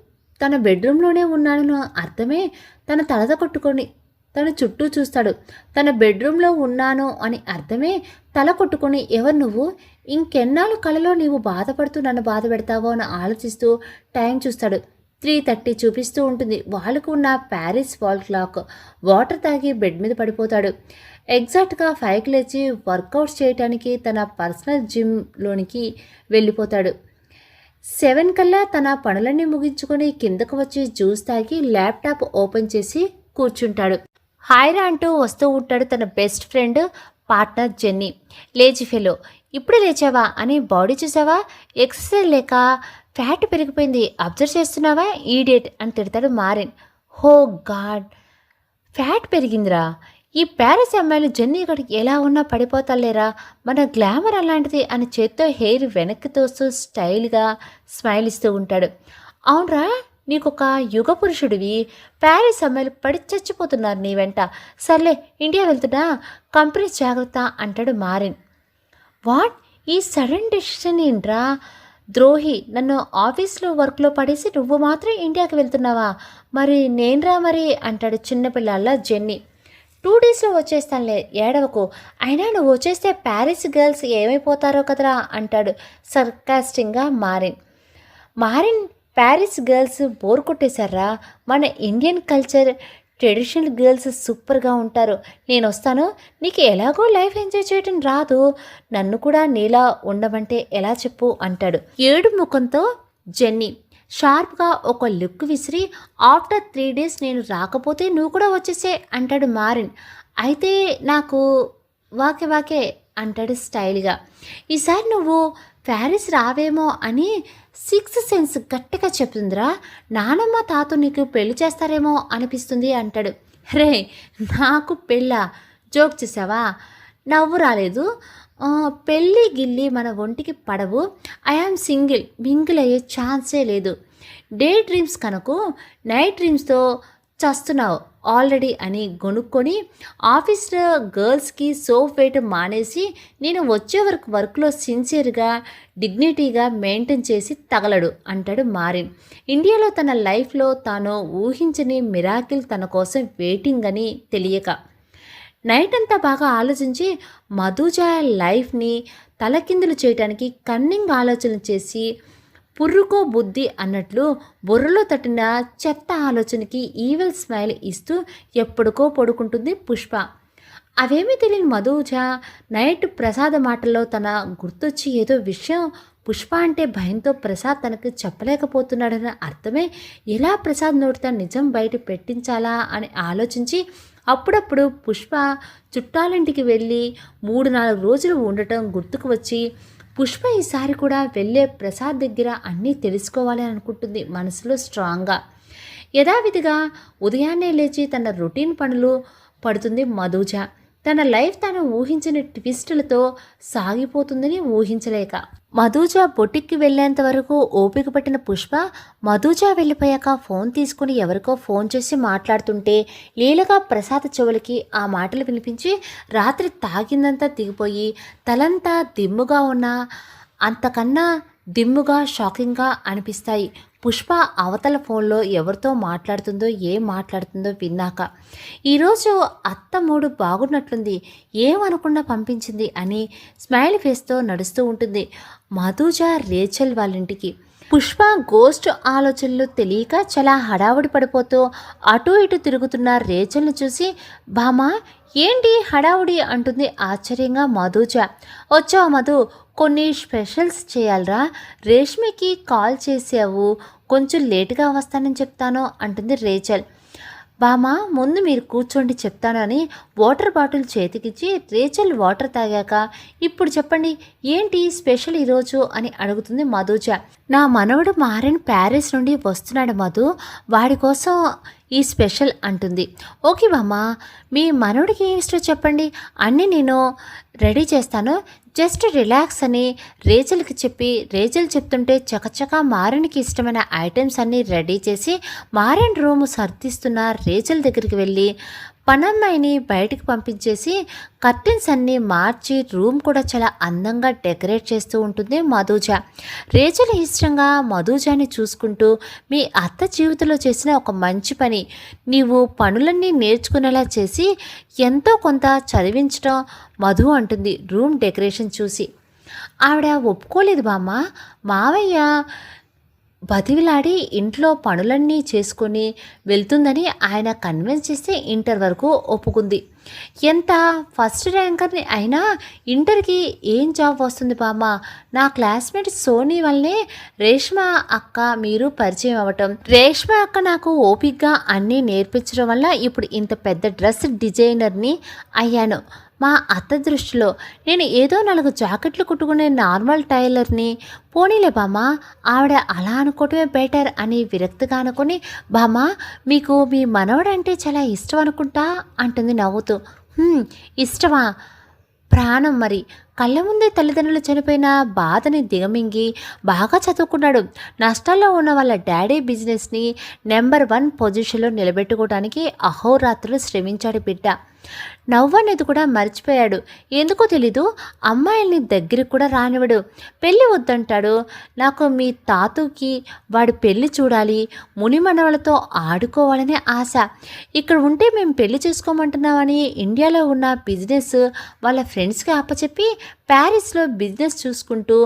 తన బెడ్రూమ్లోనే ఉన్నానని అర్థమే. తన తలత కొట్టుకొని తను చుట్టూ చూస్తాడు. తన బెడ్రూమ్లో ఉన్నాను అని అర్థమే. తల కొట్టుకొని ఎవరు నువ్వు? ఇంకెన్నాళ్ళు కలలో నీవు బాధపడుతూ నన్ను బాధ పెడతావో అని ఆలోచిస్తూ టైం చూస్తాడు. 3:30 చూపిస్తూ ఉంటుంది. వాళ్ళకు ఉన్న ప్యారిస్ వాల్ క్లాక్. వాటర్ తాగి బెడ్ మీద పడిపోతాడు. ఎగ్జాక్ట్గా 5కి లేచి వర్కౌట్స్ చేయడానికి తన పర్సనల్ జిమ్లోనికి వెళ్ళిపోతాడు. 7 కల్లా తన పనులన్నీ ముగించుకొని కిందకు వచ్చి జ్యూస్ తాగి ల్యాప్టాప్ ఓపెన్ చేసి కూర్చుంటాడు. హాయ్రా అంటూ వస్తూ ఉంటాడు తన బెస్ట్ ఫ్రెండ్ పార్ట్నర్ జెన్నీ. లేచి ఫెలో, ఇప్పుడు లేచావా అని బాడీ చూసావా? ఎక్సర్సైజ్ లేక ఫ్యాట్ పెరిగిపోయింది, అబ్జర్వ్ చేస్తున్నావా ఈడియట్ అని తిడతాడు మారిన్. హో గాడ్, ఫ్యాట్ పెరిగిందిరా. ఈ ప్యారిస్ అమ్మాయిలు జెన్నీ గడికి ఎలా ఉన్నా పడిపోతాలేరా, మన గ్లామర్ అలాంటిది అని చేత్తో హెయిర్ వెనక్కి తోస్తూ స్టైల్గా స్మైల్ ఇస్తూ ఉంటాడు. అవునరా, నీకొక యుగ పురుషుడివి, ప్యారిస్ అమ్మాయిలు పడి చచ్చిపోతున్నారు నీ వెంట. సర్లే ఇండియా వెళ్తున్నా, కంపెనీ జాగ్రత్త అంటాడు మారిన్. వాట్, ఈ సడన్ డెసిషన్ ఏంట్రా ద్రోహి? నన్ను ఆఫీస్లో వర్క్లో పడేసి నువ్వు మాత్రం ఇండియాకి వెళ్తున్నావా? మరి నేనురా మరి అంటాడు చిన్నపిల్లల జెన్నీ. 2 డేస్లో వచ్చేస్తానులే, ఏడవకు. అయినా నువ్వు వచ్చేస్తే ప్యారిస్ గర్ల్స్ ఏమైపోతారో కదరా అంటాడు సర్కాస్టింగ్గా మారిన్. ప్యారిస్ గర్ల్స్ బోర్ కొట్టేశారా? మన ఇండియన్ కల్చర్ ట్రెడిషనల్ గర్ల్స్ సూపర్గా ఉంటారు. నేను వస్తాను, నీకు ఎలాగో లైఫ్ ఎంజాయ్ చేయటం రాదు, నన్ను కూడా నీలా ఉండమంటే ఎలా చెప్పు అంటాడు ఏడు ముఖంతో జెన్నీ. షార్ప్గా ఒక లుక్ విసిరి, ఆఫ్టర్ 3 డేస్ నేను రాకపోతే నువ్వు కూడా వచ్చేసే అంటాడు మారిన్. అయితే నాకు వాకే అంటాడు స్టైల్గా. ఈసారి నువ్వు ప్యారిస్ రావేమో అని 6th సెన్స్ గట్టిగా చెప్తుందిరా. నానమ్మ తాత నీకు పెళ్లి చేస్తారేమో అనిపిస్తుంది అంటాడు. రే, నాకు పెళ్ళా? జోక్ చేసావా? నవ్వు రాలేదు. పెళ్ళి గిల్లి మన ఒంటికి పడవు. ఐఆమ్ సింగిల్, మింగిల్ అయ్యే ఛాన్సే లేదు. డే డ్రీమ్స్ కనుక నైట్ డ్రీమ్స్తో చస్తున్నావు ఆల్రెడీ అని గొనుక్కొని ఆఫీస్లో గర్ల్స్కి సోప్ వేయటం మానేసి నేను వచ్చే వరకు వర్క్లో సిన్సియర్గా డిగ్నిటీగా మెయింటైన్ చేసి తగలడు అంటాడు మారిన్. ఇండియాలో తన లైఫ్లో తాను ఊహించని మిరాకిల్ తన కోసం వెయిటింగ్ అని తెలియక నైట్ అంతా బాగా ఆలోచించి మధుజ లైఫ్ని తలకిందులు చేయడానికి కన్నింగ్ ఆలోచనలు చేసి పుర్రుకో బుద్ధి అన్నట్లు బుర్రలో తట్టిన చెత్త ఆలోచనకి ఈవెల్ స్మైల్ ఇస్తూ ఎప్పుడుకో పడుకుంటుంది పుష్ప. అవేమీ తెలియని మధుజ నైట్ ప్రసాద్ మాటల్లో తన గుర్తొచ్చి ఏదో విషయం పుష్ప అంటే భయంతో ప్రసాద్ తనకు చెప్పలేకపోతున్నాడని అర్థమే. ఎలా ప్రసాద్ నోటితో నిజం బయట పెట్టించాలా అని ఆలోచించి అప్పుడప్పుడు పుష్ప చుట్టాలింటికి వెళ్ళి 3-4 రోజులు ఉండటం గుర్తుకు వచ్చి పుష్ప ఈసారి కూడా వెళ్ళే ప్రసాద్ దగ్గర అన్నీ తెలుసుకోవాలి అనుకుంటుంది మనసులో స్ట్రాంగ్గా. యథావిధిగా ఉదయాన్నే లేచి తన రొటీన్ పనులు పడుతుంది మధుజ. తన లైఫ్ తను ఊహించిన ట్విస్టులతో సాగిపోతుందని ఊహించలేక మధుజ బొటిక్కి వెళ్ళేంత వరకు ఓపిక పట్టిన పుష్ప మధుజ వెళ్ళిపోయాక ఫోన్ తీసుకుని ఎవరికో ఫోన్ చేసి మాట్లాడుతుంటే లీలగా ప్రసాద్ చెవులకి ఆ మాటలు వినిపించి రాత్రి తాగిందంతా దిగిపోయి తలంతా దిమ్ముగా ఉన్న అంతకన్నా దిమ్ముగా షాకింగ్గా అనిపిస్తాయి. పుష్ప అవతల ఫోన్లో ఎవరితో మాట్లాడుతుందో ఏం మాట్లాడుతుందో విన్నాక ఈరోజు అత్త మూడు బాగున్నట్లుంది, ఏమనకుండా పంపించింది అని స్మైల్ ఫేస్తో నడుస్తూ ఉంటుంది మధుజ రేచల్ వాళ్ళింటికి. పుష్ప గోస్ట్ ఆలోచనలు తెలియక చాలా హడావుడి పడిపోతూ అటు ఇటు తిరుగుతున్న రేచల్ని చూసి బామా ఏంటి హడావుడి అంటుంది ఆశ్చర్యంగా మధుజ. వచ్చావు మధు, కొన్ని స్పెషల్స్ చేయాలరా, రేష్మికి కాల్ చేసావు, కొంచెం లేటుగా వస్తానని చెప్తాను అంటుంది రేచల్. బామా ముందు మీరు కూర్చోండి చెప్తాను అని వాటర్ బాటిల్ చేతికిచ్చి రేచల్ వాటర్ తాగాక ఇప్పుడు చెప్పండి ఏంటి స్పెషల్ ఈరోజు అని అడుగుతుంది మధుజ. నా మనవడు మారిన్ ప్యారిస్ నుండి వస్తున్నాడు మధు, వాడి కోసం ఈ స్పెషల్ అంటుంది. ఓకే బామ్మ, మీ మనవడికి ఏం ఇష్టం చెప్పండి, అన్నీ నేను రెడీ చేస్తాను, జస్ట్ రిలాక్స్ అని రేచల్కి చెప్పి రేచల్ చెప్తుంటే చకచకా మారన్కి ఇష్టమైన ఐటమ్స్ అన్నీ రెడీ చేసి మారన్ రూము సర్దిస్తున్న రేచల్ దగ్గరికి వెళ్ళి పనమ్మాయిని బయటికి పంపించేసి కర్టెన్స్ అన్నీ మార్చి రూమ్ కూడా చాలా అందంగా డెకరేట్ చేస్తూ ఉంటుంది మధుజ. రేచల్ ఇష్టంగా మధుజాని చూసుకుంటూ మీ అత్త జీవితంలో చేసిన ఒక మంచి పని, నీవు పనులన్నీ నేర్చుకునేలా చేసి ఎంతో కొంత చదివించడం మధు అంటుంది రూమ్ డెకరేషన్ చూసి. ఆవిడ ఒప్పుకోలేదు బామ్మ, మావయ్య బతివిలాడి ఇంట్లో పనులన్నీ చేసుకొని వెళ్తుందని ఆయన కన్విన్స్ చేస్తే ఇంటర్ వరకు ఒప్పుకుంది. ఎంత ఫస్ట్ ర్యాంకర్ని అయినా ఇంటర్కి ఏం జాబ్ వస్తుంది బామ్మ, నా క్లాస్మేట్ సోనీ వల్లనే రేష్మా అక్క మీరు పరిచయం అవ్వటం, రేష్మా అక్క నాకు ఓపిక్గా అన్నీ నేర్పించడం వల్ల ఇప్పుడు ఇంత పెద్ద డ్రెస్ డిజైనర్ని అయ్యాను. మా అత్త దృష్టిలో నేను ఏదో 4 జాకెట్లు కుట్టుకునే నార్మల్ టైలర్ని. పోనీలే బామ్మ, ఆవిడ అలా అనుకోవటమే బెటర్ అని విరక్తిగా అనుకుని, బామ్మ మీకు మీ మనవడంటే చాలా ఇష్టం అనుకుంటా అంటుంది నవ్వుతూ. ఇష్టమా, ప్రాణం మరి. కళ్ళ ముందే తల్లిదండ్రులు చనిపోయిన బాధని దిగమింగి బాగా చదువుకున్నాడు. నష్టాల్లో ఉన్న వాళ్ళ డాడీ బిజినెస్ని నెంబర్ 1 పొజిషన్లో నిలబెట్టుకోవడానికి అహోరాత్రులు శ్రమించాడు బిడ్డ. నవ్వనేది కూడా మర్చిపోయాడు. ఎందుకో తెలీదు, అమ్మాయిల్ని దగ్గరికి కూడా రానివాడు, పెళ్ళి వద్దంటాడు. నాకు మీ తాతూకి వాడి పెళ్ళి చూడాలి, మునిమనవలతో ఆడుకోవాలనే ఆశ. ఇక్కడ ఉంటే మేము పెళ్లి చేసుకోమంటున్నామని ఇండియాలో ఉన్న బిజినెస్ వాళ్ళ ఫ్రెండ్స్కి అప్పచెప్పి ప్యారిస్లో బిజినెస్ చూసుకుంటూ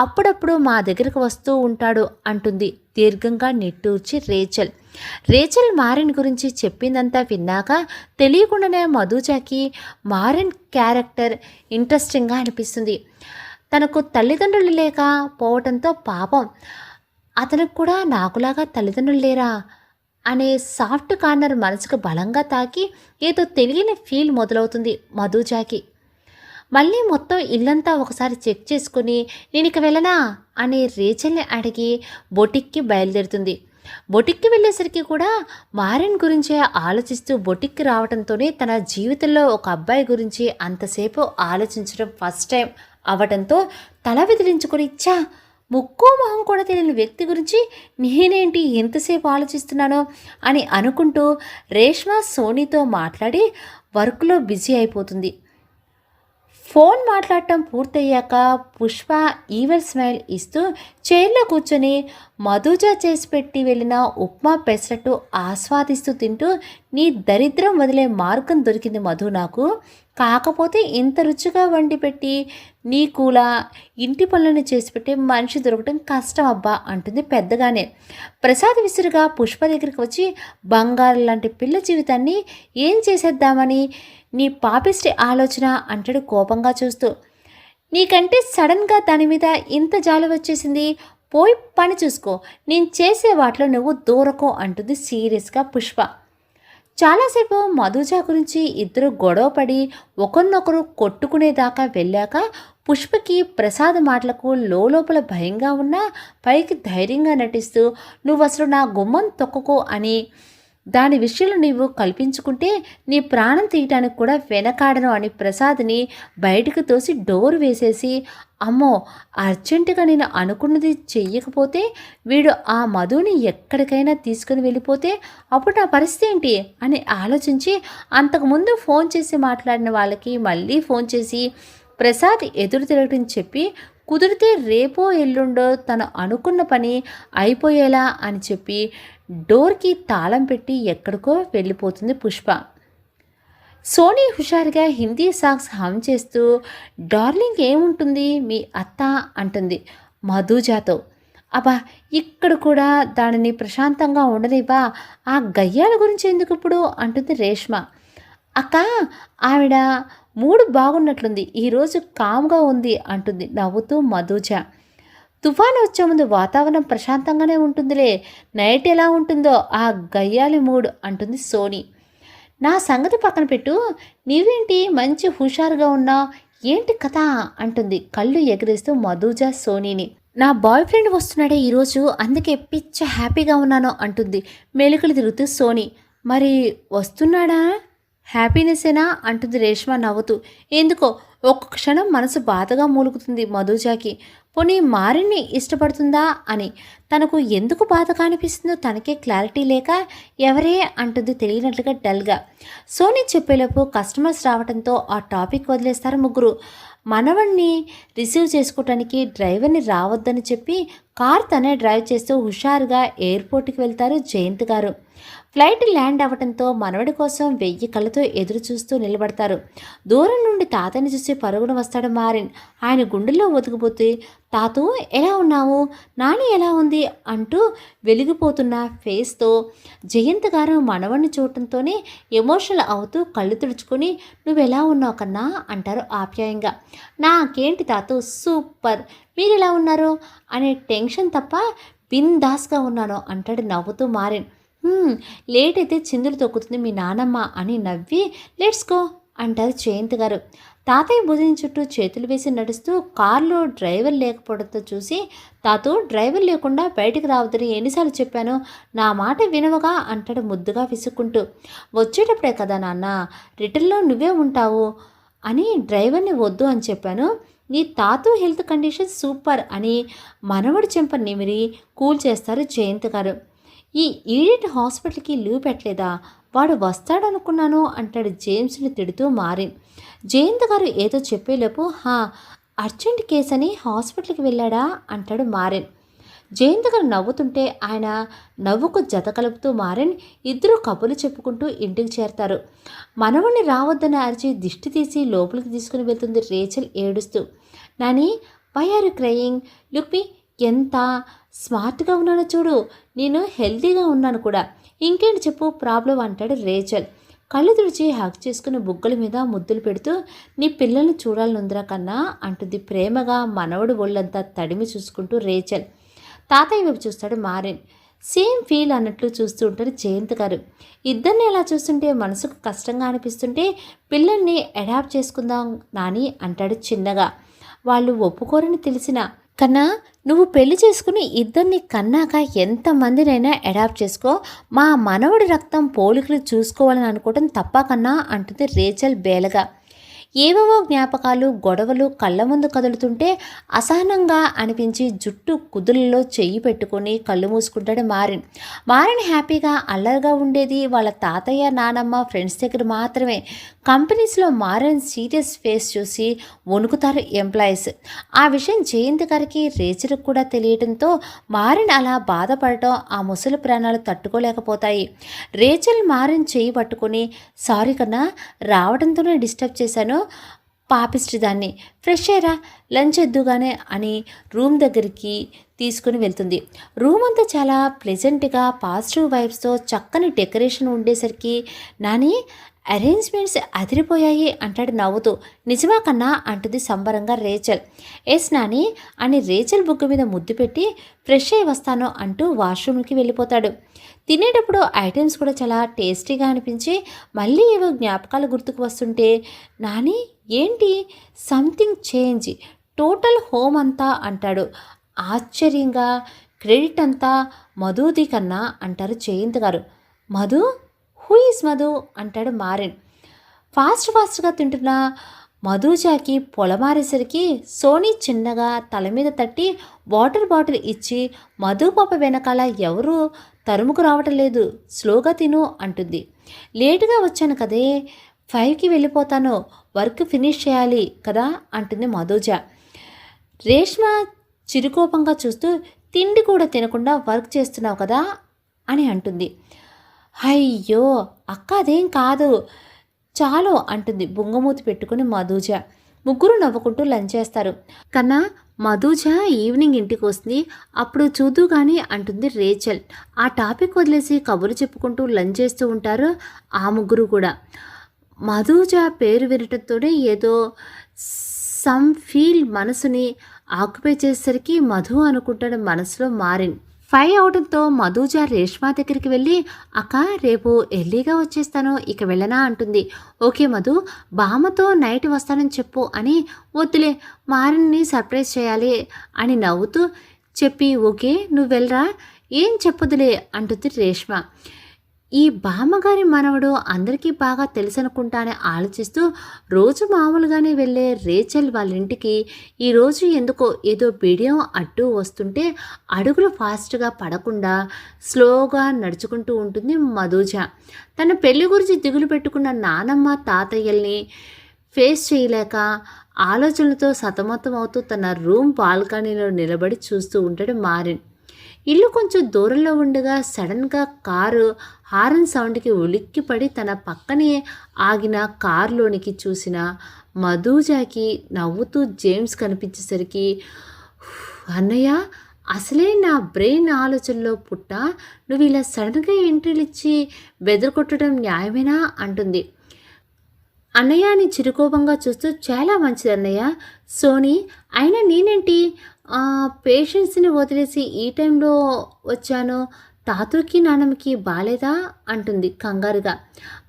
అప్పుడప్పుడు మా దగ్గరకు వస్తూ ఉంటాడు అంటుంది దీర్ఘంగా నిట్టూర్చి రేచల్. రేచల్ మారిన్ గురించి చెప్పిందంతా విన్నాక తెలియకుండానే మధుజాకి మారిన్ క్యారెక్టర్ ఇంట్రెస్టింగ్గా అనిపిస్తుంది. తనకు తల్లిదండ్రులు లేక పోవటంతో పాపం అతనికి కూడా నాకులాగా తల్లిదండ్రులు లేరా అనే సాఫ్ట్ కార్నర్ మనసుకు బలంగా తాకి ఏదో తెలియని ఫీల్ మొదలవుతుంది మధుజాకి. మళ్ళీ మొత్తం ఇల్లంతా ఒకసారి చెక్ చేసుకుని నేను ఇక వెళ్ళనా అని రేచల్ని అడిగి బొటిక్కి బయలుదేరుతుంది. బొటిక్కి వెళ్ళేసరికి కూడా మారిన్ గురించే ఆలోచిస్తూ బొటిక్కి రావడంతోనే తన జీవితంలో ఒక అబ్బాయి గురించి అంతసేపు ఆలోచించడం ఫస్ట్ టైం అవడంతో తల విదిలించుకొని ముక్కు మొహం కూడా తెలియని వ్యక్తి గురించి నేనేంటి ఎంతసేపు ఆలోచిస్తున్నానో అని అనుకుంటూ రేష్మా సోనీతో మాట్లాడి వర్క్లో బిజీ అయిపోతుంది. ఫోన్ మాట్లాడటం పూర్తయ్యాక పుష్ప ఈవెల్ స్మైల్ ఇస్తూ చైర్లో కూర్చొని మధుజ చేసి పెట్టి వెళ్ళిన ఉప్మా పెసరట్టు ఆస్వాదిస్తూ తింటూ, నీ దరిద్రం వదిలే మార్గం దొరికింది మధు నాకు, కాకపోతే ఇంత రుచిగా వండి పెట్టి నీకులా ఇంటి పనులను చేసి పెట్టే మనిషి దొరకటం కష్టం అబ్బా అంటుంది పెద్దగానే. ప్రసాద్ విసురుగా పుష్ప దగ్గరికి వచ్చి, బంగారు లాంటి పిల్ల జీవితాన్ని ఏం చేసేద్దామని నీ పాపిష్టి ఆలోచన అంటాడు కోపంగా చూస్తూ. నీకంటే సడన్గా దాని మీద ఇంత జాలి వచ్చేసింది, పోయి పని చూసుకో, నేను చేసే వాటిలో నువ్వు దూరకో అంటుంది సీరియస్గా పుష్ప. చాలాసేపు మధుజ గురించి ఇద్దరు గొడవపడి ఒకరినొకరు కొట్టుకునేదాకా వెళ్ళాక పుష్పకి ప్రసాద్ మాటలకు లోపల భయంగా ఉన్నా పైకి ధైర్యంగా నటిస్తూ, నువ్వు అసలు నా గుమ్మం తొక్కకో అని దాని విషయంలో నీవు కల్పించుకుంటే నీ ప్రాణం తీయటానికి కూడా వెనకాడను అని ప్రసాద్ని బయటకు తోసి డోర్ వేసేసి, అమ్మో అర్జెంటుగా నేను అనుకున్నది చెయ్యకపోతే వీడు ఆ మధుని ఎక్కడికైనా తీసుకుని వెళ్ళిపోతే అప్పుడు నా పరిస్థితి ఏంటి అని ఆలోచించి అంతకుముందు ఫోన్ చేసి మాట్లాడిన వాళ్ళకి మళ్ళీ ఫోన్ చేసి ప్రసాద్ ఎదురు తిరగటం చెప్పి కుదిరితే రేపో ఎల్లుండో తను అనుకున్న పని అయిపోయేలా అని చెప్పి డోర్కి తాళం పెట్టి ఎక్కడికో వెళ్ళిపోతుంది పుష్ప. సోనీ హుషారుగా హిందీ సాంగ్స్ హమ్ చేస్తూ డార్లింగ్ ఏముంటుంది మీ అత్త అంటుంది మధుజాతో. అబ్బా ఇక్కడ కూడా దానిని ప్రశాంతంగా ఉండనివ్వా, ఆ గయ్యాల గురించి ఎందుకు ఇప్పుడు అంటుంది రేష్మ. అక్క ఆవిడ మూడు బాగున్నట్లుంది, ఈరోజు కామ్గా ఉంది అంటుంది నవ్వుతూ మధుజ. తుఫాను వచ్చే ముందు వాతావరణం ప్రశాంతంగానే ఉంటుందిలే, నైట్ ఎలా ఉంటుందో ఆ గయ్యాలి మూడు అంటుంది సోనీ. నా సంగతి పక్కన పెట్టు, నీవేంటి మంచి హుషారుగా ఉన్నావు, ఏంటి కథ అంటుంది కళ్ళు ఎగరేస్తూ మధుజ సోనీని. నా బాయ్ ఫ్రెండ్ వస్తున్నాడే ఈరోజు, అందుకే పిచ్చ హ్యాపీగా ఉన్నాను అంటుంది మెలికలు తిరుగుతూ సోనీ. మరి వస్తున్నాడా, హ్యాపీనెస్సేనా అంటుంది రేష్మ నవ్వుతూ. ఎందుకో ఒక్క క్షణం మనసు బాధగా మూలుగుతుంది మధుజాకి. పోనీ మారిని ఇష్టపడుతుందా అని. తనకు ఎందుకు బాధగా అనిపిస్తుందో తనకే క్లారిటీ లేక ఎవరే అంటుంది తెలియనట్లుగా డల్గా. సోనీ చెప్పేలోపు కస్టమర్స్ రావడంతో ఆ టాపిక్ వదిలేస్తారు ముగ్గురు. మనవణ్ణి రిసీవ్ చేసుకోవటానికి డ్రైవర్ని రావద్దని చెప్పి కార్ తనే డ్రైవ్ చేస్తూ హుషారుగా ఎయిర్పోర్ట్కి వెళ్తారు జయంత్ గారు. ఫ్లైట్ ల్యాండ్ అవ్వడంతో మనవడి కోసం 1000 కళ్ళతో ఎదురు చూస్తూ నిలబడతారు. దూరం నుండి తాతని చూసి పరుగున వస్తాడు మారిన్. ఆయన గుండెల్లో ఒదిగిపోతే, తాతూ ఎలా ఉన్నావు, నాని ఎలా ఉంది అంటూ వెలిగిపోతున్న ఫేస్తో జయంత్ గారు మనవడిని చూడటంతోనే ఎమోషనల్ అవుతూ కళ్ళు తుడుచుకొని నువ్వెలా ఉన్నావు కన్నా అంటారు ఆప్యాయంగా. నాకేంటి తాతూ సూపర్, మీరు ఎలా ఉన్నారు అనే టెన్షన్ తప్ప బిందాస్గా ఉన్నాను అంటాడు నవ్వుతూ మారిన్. లేట్ అయితే చిందులు తొక్కుతుంది మీ నానమ్మ అని నవ్వి లెట్స్ గో అంటారు జయంత్ గారు. తాతయ్య భుజం చుట్టూ చేతులు వేసి నడుస్తూ కారులో డ్రైవర్ లేకపోవడంతో చూసి, తాతూ డ్రైవర్ లేకుండా బయటికి రావద్దని ఎన్నిసార్లు చెప్పాను, నా మాట వినవగా అంటాడు ముద్దుగా విసుక్కుంటూ. వచ్చేటప్పుడే కదా నాన్న, రిటర్న్లో నువ్వే ఉంటావు అని డ్రైవర్ని వద్దు అని చెప్పాను. నీ తాతూ హెల్త్ కండిషన్ సూపర్ అని మనవడి చెంప నిమిరి కూల్ చేస్తారు జయంత్ గారు. ఈ ఈడియట్ హాస్పిటల్కి లీవ్ పెట్టలేదా, వాడు వస్తాడనుకున్నాను అంటాడు జేమ్స్ని తిడుతూ మారిన్. జయంత్ గారు ఏదో చెప్పేలోపు అర్జెంట్ కేసు అని హాస్పిటల్కి వెళ్ళాడా అంటాడు మారిన్. జయంత్ గారు నవ్వుతుంటే ఆయన నవ్వుకు జత కలుపుతూ మారిన్ ఇద్దరు కబుర్లు చెప్పుకుంటూ ఇంటికి చేరతారు. మనవణ్ణి రావద్దని అరిచి దిష్టి తీసి లోపలికి తీసుకుని వెళ్తుంది రేచల్ ఏడుస్తూ. Nani why are you crying, look me, ఎంత స్మార్ట్గా ఉన్నానో చూడు, నేను హెల్తీగా ఉన్నాను కూడా, ఇంకేంటి చెప్పు ప్రాబ్లం అంటాడు రేచల్. కళ్ళు తుడిచి హక్ చేసుకుని బుగ్గల మీద ముద్దులు పెడుతూ నీ పిల్లల్ని చూడాలనుందిరా కన్నా అంటుంది ప్రేమగా మనవడు ఒళ్ళంతా తడిమి చూసుకుంటూ రేచల్. తాతయ్య వైపు చూస్తాడు మారిన్. సేమ్ ఫీల్ అన్నట్లు చూస్తూ ఉంటారు జయంత్ గారు. ఇద్దరిని ఎలా చూస్తుంటే మనసుకు కష్టంగా అనిపిస్తుంటే పిల్లల్ని అడాప్ట్ చేసుకుందాం నాని అంటాడు చిన్నగా. వాళ్ళు ఒప్పుకోరని తెలిసిన కన్నా నువ్వు పెళ్లి చేసుకుని ఇద్దరిని కన్నాక ఎంతమందినైనా అడాప్ట్ చేసుకో, మా మనవడి రక్తం పోలికలు చూసుకోవాలని అనుకోవడం తప్ప కన్నా అంటుంది రేచల్ బేలగా. ఏవేవో జ్ఞాపకాలు గొడవలు కళ్ళ ముందు కదులుతుంటే అసహనంగా అనిపించి జుట్టు కుదులలో చెయ్యి పెట్టుకొని కళ్ళు మూసుకుంటాడు మారిన్. మారిన్ హ్యాపీగా అల్లరిగా ఉండేది వాళ్ళ తాతయ్య నానమ్మ ఫ్రెండ్స్ దగ్గర మాత్రమే. కంపెనీస్లో మారిన్ సీరియస్ ఫేస్ చూసి వణుకుతారు ఎంప్లాయీస్. ఆ విషయం జయంత్ గారికి రేచల్కి కూడా తెలియడంతో మారిన్ అలా బాధపడటం ఆ ముసలి ప్రాణాలు తట్టుకోలేకపోతాయి. రేచల్ మారిన్ చెయ్యి పట్టుకొని సారీ కన్నా, రావడంతోనే డిస్టర్బ్ చేశాను, పాపిస్టి దాన్ని, ఫ్రెష్ అయ్యరా లంచ్ ఎద్దుగానే అని రూమ్ దగ్గరికి తీసుకుని వెళ్తుంది. రూమ్ అంతా చాలా ప్లెజెంట్గా పాజిటివ్ వైబ్స్తో చక్కని డెకరేషన్ ఉండేసరికి నాని అరేంజ్మెంట్స్ అదిరిపోయాయి అంటాడు నవ్వుతూ. నిజమా కన్నా అంటుంది సంబరంగా రేచల్. ఎస్ నాని అని రేచల్ బుగ్గ మీద ముద్దు పెట్టి ఫ్రెష్ అయి వస్తాను అంటూ వాష్రూమ్కి వెళ్ళిపోతాడు. తినేటప్పుడు ఐటమ్స్ కూడా చాలా టేస్టీగా అనిపించి మళ్ళీ ఏవో జ్ఞాపకాలు గుర్తుకు వస్తుంటే నాని ఏంటి సంథింగ్ చేంజ్, టోటల్ హోమ్ అంతా అంటాడు ఆశ్చర్యంగా. క్రెడిట్ అంతా మధుది కన్నా అంటారు జయంత్ గారు. మధు, హూ ఈజ్ మధు అంటాడు మారిన్. ఫాస్ట్గా తింటున్న మధుజాకి పొలమారేసరికి సోనీ చిన్నగా తల మీద తట్టి వాటర్ బాటిల్ ఇచ్చి, మధు పాప వెనకాల ఎవరూ తరుముకు రావటం లేదు, స్లోగా తిను అంటుంది. లేటుగా వచ్చాను కదే, 5కి వెళ్ళిపోతాను, వర్క్ ఫినిష్ చేయాలి కదా అంటుంది మధుజ. రేష్మ చిరుకోపంగా చూస్తూ, తిండి కూడా తినకుండా వర్క్ చేస్తున్నావు కదా అని అంటుంది. అయ్యో అక్క, అదేం కాదు, చాలు అంటుంది బుంగమూతి పెట్టుకుని మధుజ. ముగ్గురు నవ్వుకుంటూ లంచ్ చేస్తారు. కన్నా మధుజ ఈవినింగ్ ఇంటికి వస్తుంది, అప్పుడు చూద్దు కానీ అంటుంది రేచల్. ఆ టాపిక్ వదిలేసి కబుర్లు చెప్పుకుంటూ లంచ్ చేస్తూ ఉంటారు ఆ ముగ్గురు కూడా. మధుజ పేరు వినటంతోనే ఏదో సమ్ ఫీల్ మనసుని ఆక్యుపై చేసేసరికి మధు అనుకుంటాడు మనసులో మారిన్. 5 అవడంతో మధుజ రేష్మా దగ్గరికి వెళ్ళి, అక్క రేపు ఎర్లీగా వచ్చేస్తాను, ఇక వెళ్ళనా అంటుంది. ఓకే మధు, బామ్మతో నైట్ వస్తానని చెప్పు అని. వద్దులే, మారిన్ని సర్ప్రైజ్ చేయాలి అని నవ్వుతూ చెప్పి, ఓకే నువ్వు వెళ్ళరా, ఏం చెప్పదులే అంటుంది రేష్మ. ఈ బామ్మగారి మనవడు అందరికీ బాగా తెలుసనుకుంటా అని ఆలోచిస్తూ రోజు మామూలుగానే వెళ్ళే రేచల్ వాళ్ళ ఇంటికి ఈరోజు ఎందుకో ఏదో బిడియం అడ్డు వస్తుంటే అడుగులు ఫాస్ట్గా పడకుండా స్లోగా నడుచుకుంటూ ఉంటుంది మధుజ. తన పెళ్లి గురించి దిగులు పెట్టుకున్న నానమ్మ తాతయ్యల్ని ఫేస్ చేయలేక ఆలోచనలతో సతమతం అవుతూ తన రూమ్ బాల్కనీలో నిలబడి చూస్తూ ఉంటాడు మారిన్. ఇల్లు కొంచెం దూరంలో ఉండగా సడన్గా కారు హారన్ సౌండ్కి ఉలిక్కిపడి తన పక్కనే ఆగిన కారులోనికి చూసిన మధుజాకి నవ్వుతూ జేమ్స్ కనిపించేసరికి, అన్నయ్య అసలే నా బ్రెయిన్ ఆలోచనలో పుట్ట, నువ్వు ఇలా సడన్గా ఎంట్రీలు ఇచ్చి బెదరగొట్టడం న్యాయమేనా అంటుంది. అన్నయ్య అని చిరుకోపంగా చూస్తూ, చాలా మంచిది అన్నయ్య. సోనీ, అయినా నేనేంటి పేషెంట్స్ని వదిలేసి ఈ టైంలో వచ్చాను, తాతకి నాన్నమ్మకి బాలేదా అంటుంది కంగారుగా.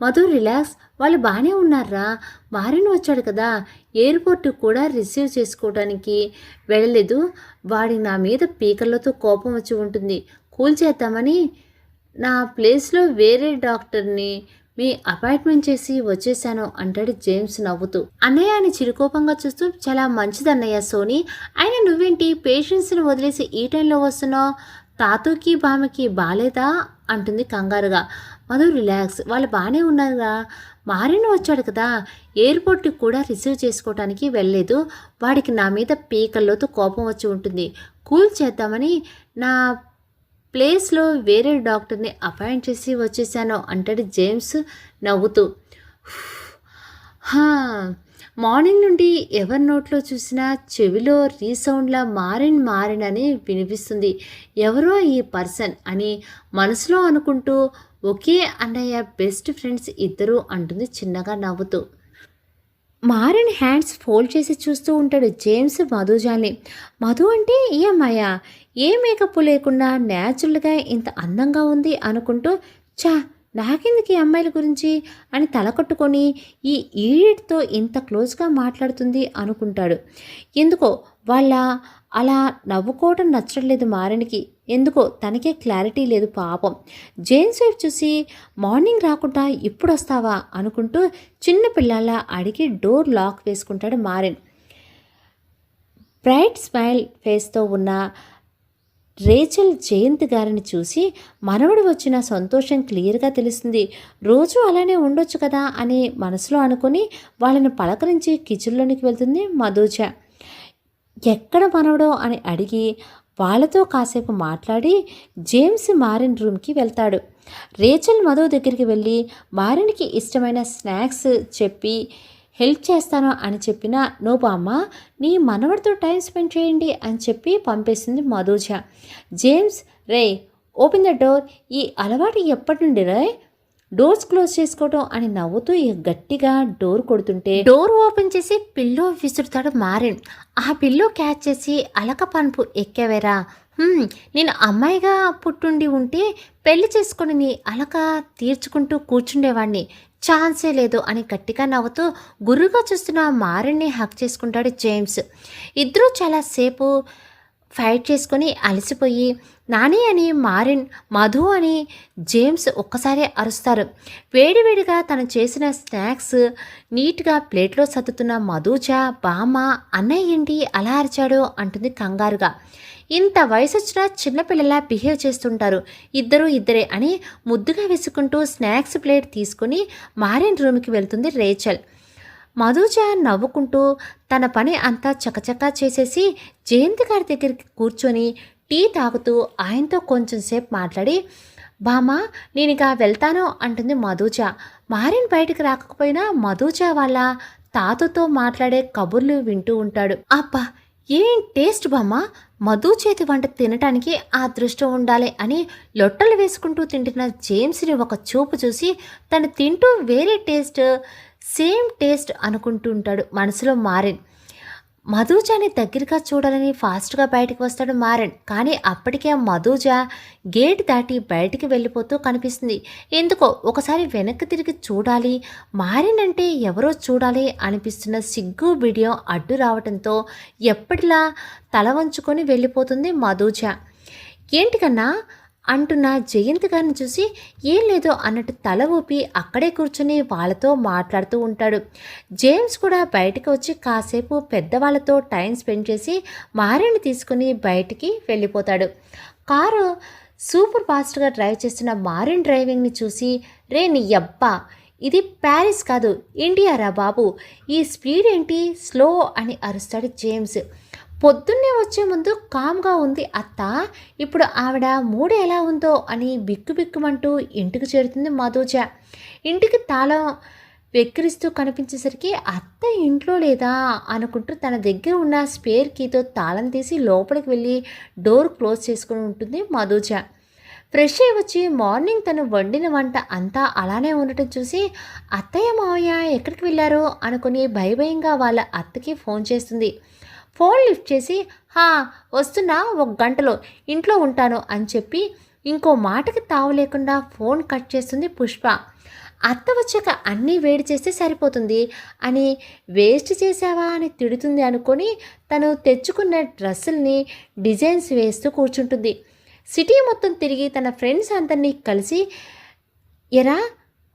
మధు రిలాక్స్, వాళ్ళు బాగానే ఉన్నారా, మారిన్ వచ్చాడు కదా, ఎయిర్పోర్ట్ కూడా రిసీవ్ చేసుకోవడానికి వెళ్ళలేదు, వాడి నా మీద పీకర్లతో కోపం వచ్చి ఉంటుంది, కూల్ చేద్దామని నా ప్లేస్లో వేరే డాక్టర్ని మీ అపాయింట్మెంట్ చేసి వచ్చేసాను అంటాడు జేమ్స్ నవ్వుతూ. అన్నయ్య అని చిరుకోపంగా చూస్తూ, చాలా మంచిది అన్నయ్య సోనీ, అయినా నువ్వేంటి పేషెంట్స్ని వదిలేసి ఈ టైంలో వస్తున్నావు, తాతూకి బామ్మకి బాలేదా అంటుంది కంగారుగా. మధు రిలాక్స్, వాళ్ళు బాగానే ఉన్నారుగా, మారిన్ వచ్చాడు కదా, ఎయిర్పోర్ట్కి కూడా రిసీవ్ చేసుకోవడానికి వెళ్ళలేదు, వాడికి నా మీద పీకల్లోతో కోపం వచ్చి ఉంటుంది, కూల్ చేద్దామని నా ప్లేస్లో వేరే డాక్టర్ని అపాయింట్ చేసి వచ్చేసాను అంటాడు జేమ్స్ నవ్వుతూ. మార్నింగ్ నుండి ఎవరి నోట్లో చూసినా చెవిలో రీసౌండ్లా మారిన్ అని వినిపిస్తుంది, ఎవరో ఈ పర్సన్ అని మనసులో అనుకుంటూ, ఒకే అన్నయ్య బెస్ట్ ఫ్రెండ్స్ ఇద్దరు అంటుంది చిన్నగా నవ్వుతూ. మారిన్ హ్యాండ్స్ ఫోల్డ్ చేసి చూస్తూ ఉంటాడు జేమ్స్ మధుజాని. మధు అంటే ఈ అమ్మాయా, ఏ మేకప్ లేకుండా న్యాచురల్గా ఇంత అందంగా ఉంది అనుకుంటూ, చా నాకెందుకు ఈ అమ్మాయిల గురించి అని తల కట్టుకొని ఈ ఈడియట్తో ఇంత క్లోజ్గా మాట్లాడుతుంది అనుకుంటాడు. ఎందుకో వాళ్ళ అలా నవ్వుకోవడం నచ్చట్లేదు మారిన్కి, ఎందుకో తనకే క్లారిటీ లేదు పాపం. జేమ్స్ వైపు చూసి, మార్నింగ్ రాకుండా ఇప్పుడు వస్తావా అనుకుంటూ చిన్న పిల్లల అడిగి డోర్ లాక్ వేసుకుంటాడు మారిన్. బ్రైట్ స్మైల్ ఫేస్తో ఉన్న రేచల్ జయంత్ గారిని చూసి మనవడు వచ్చిన సంతోషం క్లియర్గా తెలుస్తుంది. రోజు అలానే ఉండొచ్చు కదా అని మనసులో అనుకుని వాళ్ళని పలకరించి కిచెన్లోనికి వెళ్తుంది మధుజ. ఎక్కడ మనవడో అని అడిగి వాళ్ళతో కాసేపు మాట్లాడి జేమ్స్ మారిన్ రూమ్కి వెళ్తాడు. రేచల్ మధు దగ్గరికి వెళ్ళి మారిన్కి ఇష్టమైన స్నాక్స్ చెప్పి హెల్ప్ చేస్తాను అని చెప్పినా, నో బామ్మ, నీ మనవడితో టైం స్పెండ్ చేయండి అని చెప్పి పంపేసింది మధుజ. జేమ్స్, రే ఓపెన్ ద డోర్, ఈ అలవాటు ఎప్పటి నుండి రే, డోర్స్ క్లోజ్ చేసుకోవటం అని నవ్వుతూ గట్టిగా డోర్ కొడుతుంటే డోర్ ఓపెన్ చేసి పిల్లో విసురుతాడు మారిన్. ఆ పిల్లో క్యాచ్ చేసి, అలక పనుపు ఎక్కేవేరా, నేను అమ్మాయిగా పుట్టుండి ఉంటే పెళ్లి చేసుకుని నీ అలక తీర్చుకుంటూ కూర్చుండేవాడిని, ఛాన్సే లేదు అని గట్టిగా నవ్వుతూ గుర్రుగా చూస్తున్న మారిన్ని హక్ చేసుకుంటాడు జేమ్స్. ఇద్దరూ చాలాసేపు ఫైట్ చేసుకొని అలసిపోయి నాని అని మారిన్, మధు అని జేమ్స్ ఒక్కసారి అరుస్తారు. వేడివేడిగా తను చేసిన స్నాక్స్ నీట్గా ప్లేట్లో సర్దుతున్న మధుజ, బామ్మ అన్నయ్య ఏంటి అలా అరిచాడు అంటుంది కంగారుగా. ఇంత వయసొచ్చినా చిన్నపిల్లలా బిహేవ్ చేస్తుంటారు, ఇద్దరే అని ముద్దుగా విసుకుంటూ స్నాక్స్ ప్లేట్ తీసుకుని మారిన్ రూమ్కి వెళ్తుంది రేచల్. మధుజ నవ్వుకుంటూ తన పని అంతా చకచకా చేసేసి జయంతి గారి దగ్గరికి కూర్చొని టీ తాగుతూ ఆయనతో కొంచెం సేపు మాట్లాడి, బామా నేనిక వెళ్తాను అంటుంది మధుజ. మారిన్ బయటికి రాకపోయినా మధుజ వాళ్ళ తాతతో మాట్లాడే కబుర్లు వింటూ ఉంటాడు. అబ్బా ఏం టేస్ట్ బామ్మ, మధు చేతి వంట తినటానికి ఆ అదృష్టం ఉండాలి అని లొట్టలు వేసుకుంటూ తింటున్న జేమ్స్ని ఒక చూపు చూసి తను తింటూ వేరే టేస్ట్, సేమ్ టేస్ట్ అనుకుంటూ ఉంటాడు మనసులో మారిన్. మధుజాని దగ్గరగా చూడాలని ఫాస్ట్గా బయటికి వస్తాడు మారన్. కానీ అప్పటికే మధుజ గేట్ దాటి బయటికి వెళ్ళిపోతూ కనిపిస్తుంది. ఎందుకో ఒకసారి వెనక్కి తిరిగి చూడాలి, మారిన్ అంటే ఎవరో చూడాలి అనిపిస్తున్న సిగ్గు బిడియం అడ్డు రావడంతో ఎప్పటిలా తల వంచుకొని వెళ్ళిపోతుంది మధుజ. ఏంటికన్నా అంటున్న జయంత్ గారిని చూసి ఏం లేదో అన్నట్టు తల ఊపి అక్కడే కూర్చొని వాళ్ళతో మాట్లాడుతూ ఉంటాడు. జేమ్స్ కూడా బయటకు వచ్చి కాసేపు పెద్దవాళ్ళతో టైం స్పెండ్ చేసి మారిని తీసుకుని బయటికి వెళ్ళిపోతాడు. కారు సూపర్ ఫాస్ట్గా డ్రైవ్ చేస్తున్న మారిన్ డ్రైవింగ్ని చూసి, రే నీ యబ్బా ఇది ప్యారిస్ కాదు ఇండియారా బాబు, ఈ స్పీడ్ ఏంటి స్లో అని అరుస్తాడు జేమ్స్. పొద్దున్నే వచ్చే ముందు కామ్గా ఉంది అత్త, ఇప్పుడు ఆవిడ మూడు ఎలా ఉందో అని బిక్కుబిక్కుమంటూ ఇంటికి చేరుతుంది మధుజ. ఇంటికి తాళం వెక్కిరిస్తూ కనిపించేసరికి అత్త ఇంట్లో లేదా అనుకుంటూ తన దగ్గర ఉన్న స్పేర్ కీతో తాళం తీసి లోపలికి వెళ్ళి డోర్ క్లోజ్ చేసుకుని ఉంటుంది మధుజ. ఫ్రెష్ అయ్యి వచ్చి మార్నింగ్ తను వండిన వంట అంతా అలానే ఉండటం చూసి అత్తయ్య మావయ్య ఎక్కడికి వెళ్ళారో అనుకుని భయభయంగా వాళ్ళ అత్తకి ఫోన్ చేస్తుంది. ఫోన్ లిఫ్ట్ చేసి, వస్తున్నా, 1 గంటలో ఇంట్లో ఉంటాను అని చెప్పి ఇంకో మాటకి తావు లేకుండా ఫోన్ కట్ చేస్తుంది పుష్ప. అత్త వచ్చాక అన్నీ వేడి చేస్తే సరిపోతుంది అని వేస్ట్ చేసావా అని తిడుతుంది అనుకొని తను తెచ్చుకున్న డ్రెస్సుల్ని డిజైన్స్ వేస్తూ కూర్చుంటుంది. సిటీ మొత్తం తిరిగి తన ఫ్రెండ్స్ అందరినీ కలిసి, ఎరా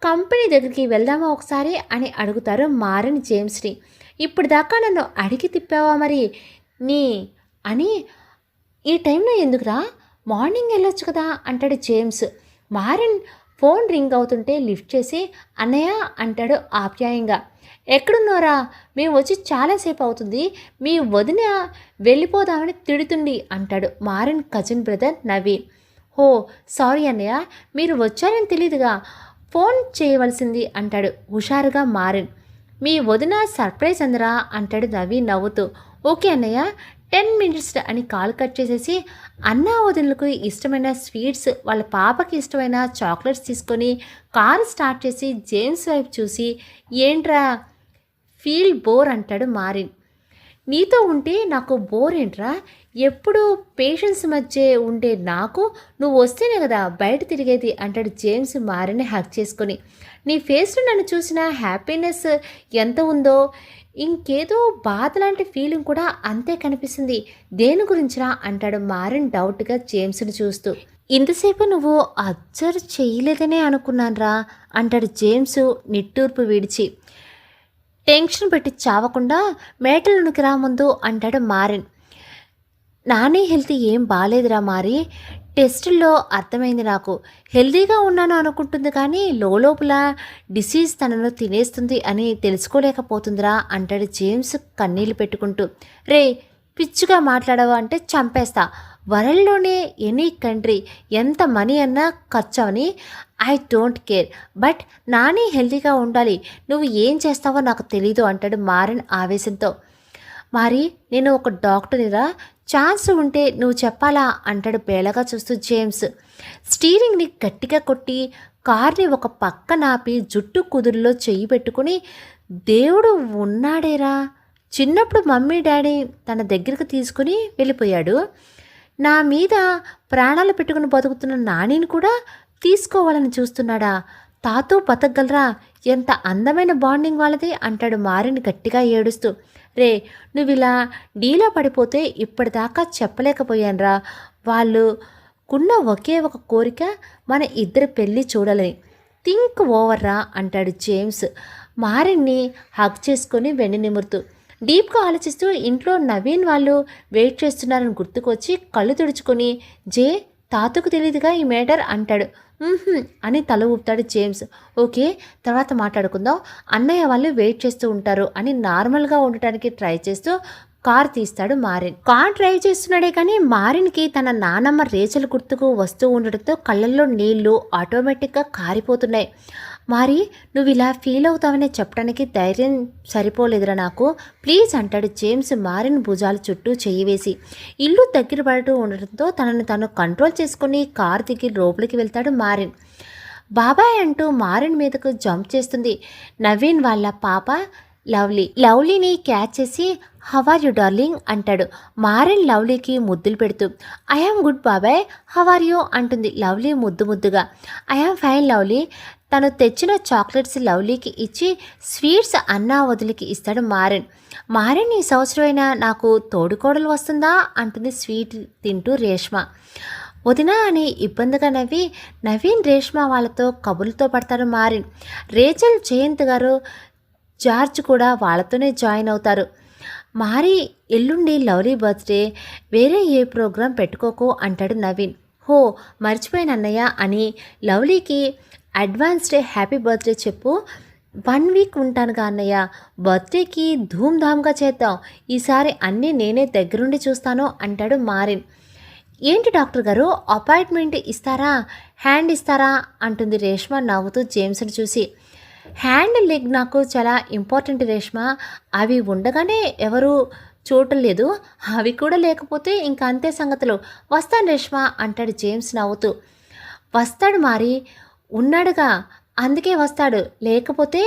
కంపెనీ దగ్గరికి వెళ్దామా ఒకసారి అని అడుగుతారు మారిన్ జేమ్స్ని. ఇప్పుడు దాకా నన్ను అడిగి తిప్పావా మరి నీ అని, ఈ టైంలో ఎందుకురా, మార్నింగ్ వెళ్ళొచ్చు కదా అంటాడు జేమ్స్. మారిన్ ఫోన్ రింగ్ అవుతుంటే లిఫ్ట్ చేసి అన్నయ్య అంటాడు ఆప్యాయంగా. ఎక్కడున్నారా, మేము వచ్చి చాలాసేపు అవుతుంది, మీ వదిన వెళ్ళిపోదామని తిడుతుంది అంటాడు మారిన్ కజిన్ బ్రదర్ నవీన్. హో సారీ అన్నయ్య, మీరు వచ్చారని తెలీదుగా, ఫోన్ చేయవలసింది అంటాడు హుషారుగా మారిన్. మీ వదిన సర్ప్రైజ్ అందరా అంటాడు నవీన్ నవ్వుతూ. ఓకే అన్నయ్య, 10 minutes అని కాల్ కట్ చేసేసి అన్నా వదినలకు ఇష్టమైన స్వీట్స్, వాళ్ళ పాపకి ఇష్టమైన చాక్లెట్స్ తీసుకొని కారు స్టార్ట్ చేసి జేమ్స్ వైపు చూసి, ఏంట్రా ఫీల్ బోర్ అంటాడు మారిన్. నీతో ఉంటే నాకు బోర్ ఏంట్రా, ఎప్పుడు పేషెన్స్ మధ్య ఉండే నాకు నువ్వు వస్తేనే కదా బయట తిరిగేది అంటాడు జేమ్స్ మారిని హక్ చేసుకొని. నీ ఫేస్లో నన్ను చూసిన హ్యాపీనెస్ ఎంత ఉందో ఇంకేదో బాధ లాంటి ఫీలింగ్ కూడా అంతే కనిపిస్తుంది, దేని గురించిరా అంటాడు మారిన్ డౌట్గా జేమ్స్ని చూస్తూ. ఇంతసేపు నువ్వు అబ్జర్వ్ చేయలేదనే అనుకున్నానురా అంటాడు జేమ్స్ నిట్టూర్పు విడిచి. టెన్షన్ పెట్టి చావకుండా మేటలోనికి రా ముందు అంటాడు మారిన్. నాని హెల్త్ ఏం బాగాలేదురా మారి, టెస్టుల్లో అర్థమైంది నాకు, హెల్తీగా ఉన్నాను అనుకుంటుంది కానీ లోపల డిసీజ్ తనను తినేస్తుంది అని తెలుసుకోలేకపోతుందిరా అంటాడు జేమ్స్ కన్నీళ్ళు పెట్టుకుంటూ. రే పిచ్చిగా మాట్లాడవా అంటే చంపేస్తా, వరల్డ్లోనే ఎనీ కంట్రీ ఎంత మనీ అన్నా ఖర్చు అవని, I don't care, but Nani హెల్తీగా ఉండాలి, నువ్వు ఏం చేస్తావో నాకు తెలీదు అంటాడు మారిన్ ఆవేశంతో. మరి నేను ఒక డాక్టర్నిరా, ఛాన్స్ ఉంటే నువ్వు చెప్పాలా అంటాడు బేలగా చూస్తూ జేమ్స్. స్టీరింగ్ని గట్టిగా కొట్టి కార్ని ఒక పక్క నాపి జుట్టు కుదురులో చెయ్యి పెట్టుకుని, దేవుడు ఉన్నాడేరా, చిన్నప్పుడు మమ్మీ డాడీ తన దగ్గరకు తీసుకుని వెళ్ళిపోయాడు, నా మీద ప్రాణాలు పెట్టుకుని బతుకుతున్న నానిని కూడా తీసుకోవాలని చూస్తున్నాడా, తాతూ బతకగలరా? ఎంత అందమైన బాండింగ్ వాళ్ళది అంటాడు మారిన్ గట్టిగా ఏడుస్తూ. రే, నువ్విలా డీలో పడిపోతే ఇప్పటిదాకా చెప్పలేకపోయానురా. వాళ్ళకున్న ఒకే ఒక కోరిక మన ఇద్దరు పెళ్ళి చూడాలని. థింక్ ఓవర్ రా అంటాడు జేమ్స్ మారిన్ని హగ్ చేసుకొని వెన్ను నిమురుతూ. డీప్గా ఆలోచిస్తూ ఇంట్లో నవీన్ వాళ్ళు వెయిట్ చేస్తున్నారని గుర్తుకొచ్చి కళ్ళు తుడుచుకొని, జే, తాతకు తెలియదుగా ఈ మేటర్ అంటాడు. అని తల ఊపుతాడు జేమ్స్. ఓకే, తర్వాత మాట్లాడుకుందాం, అన్నయ్య వాళ్ళు వెయిట్ చేస్తూ ఉంటారు అని నార్మల్గా ఉండటానికి ట్రై చేస్తూ కార్ తీస్తాడు మారిన్. కార్ డ్రైవ్ చేస్తున్నాడే కానీ మారిన్కి తన నానమ్మ రేచలు గుర్తుకు వస్తూ ఉండడంతో కళ్ళల్లో నీళ్లు ఆటోమేటిక్గా కారిపోతున్నాయి. మరి నువ్వు ఇలా ఫీల్ అవుతావని చెప్పడానికి ధైర్యం సరిపోలేదురా నాకు, ప్లీజ్ అంటాడు జేమ్స్ మారిన్ భుజాల చుట్టూ చెయ్యి వేసి. ఇల్లు దగ్గర పడుతూ ఉండడంతో తనను తను కంట్రోల్ చేసుకుని కార్ దిగి లోపలికి వెళ్తాడు మారిన్. బాబాయ్ అంటూ మారిన్ మీదకు జంప్ చేస్తుంది నవీన్ వాళ్ళ పాప లవ్లీ. లవ్లీని క్యాచ్ చేసి హవ్ ఆర్ యు డార్లింగ్ అంటాడు మారిన్ లవ్లీకి ముద్దులు పెడుతూ. ఐఆమ్ గుడ్ బాబాయ్, హవ్ ఆర్ యూ అంటుంది లవ్లీ ముద్దుగా. I am fine lovely. తను తెచ్చిన చాక్లెట్స్ లవ్లీకి ఇచ్చి స్వీట్స్ అన్నా వదిలికి ఇస్తాడు మారిన్. మారిన్ ఈ సంవత్సరమైనా నాకు తోడుకోడలు వస్తుందా అంటుంది స్వీట్ తింటూ రేష్మ. వదినా అని ఇబ్బందిగా నవీన్ రేష్మ వాళ్ళతో కబుర్లతో పడతారు మారిన్. రేచల్, జయంత్ గారు, జార్జ్ కూడా వాళ్ళతోనే జాయిన్ అవుతారు. మారి, ఎల్లుండి లవ్లీ బర్త్డే, వేరే ఏ ప్రోగ్రాం పెట్టుకోకు అంటాడు నవీన్. హో, మర్చిపోయిన అన్నయ్య అని లవ్లీకి అడ్వాన్స్డ్ హ్యాపీ బర్త్డే చెప్పు. 1 వీక్ ఉంటానుగా అన్నయ్య, బర్త్డేకి ధూమ్ధామ్గా చేద్దాం, ఈసారి అన్నీ నేనే దగ్గరుండి చూస్తాను అంటాడు మారిన్. ఏంటి డాక్టర్ గారు, అపాయింట్మెంట్ ఇస్తారా, హ్యాండ్ ఇస్తారా అంటుంది రేష్మ నవ్వుతూ జేమ్స్ని చూసి. హ్యాండ్, లెగ్ నాకు చాలా ఇంపార్టెంట్ రేష్మ, అవి ఉండగానే ఎవరు చూడలేదు, అవి కూడా లేకపోతే ఇంకా అంతే సంగతులు. వస్తాను రేష్మ అంటాడు జేమ్స్ నవ్వుతూ. వస్తాడు మారి, ఉన్నాడుగా అందుకే వస్తాడు, లేకపోతే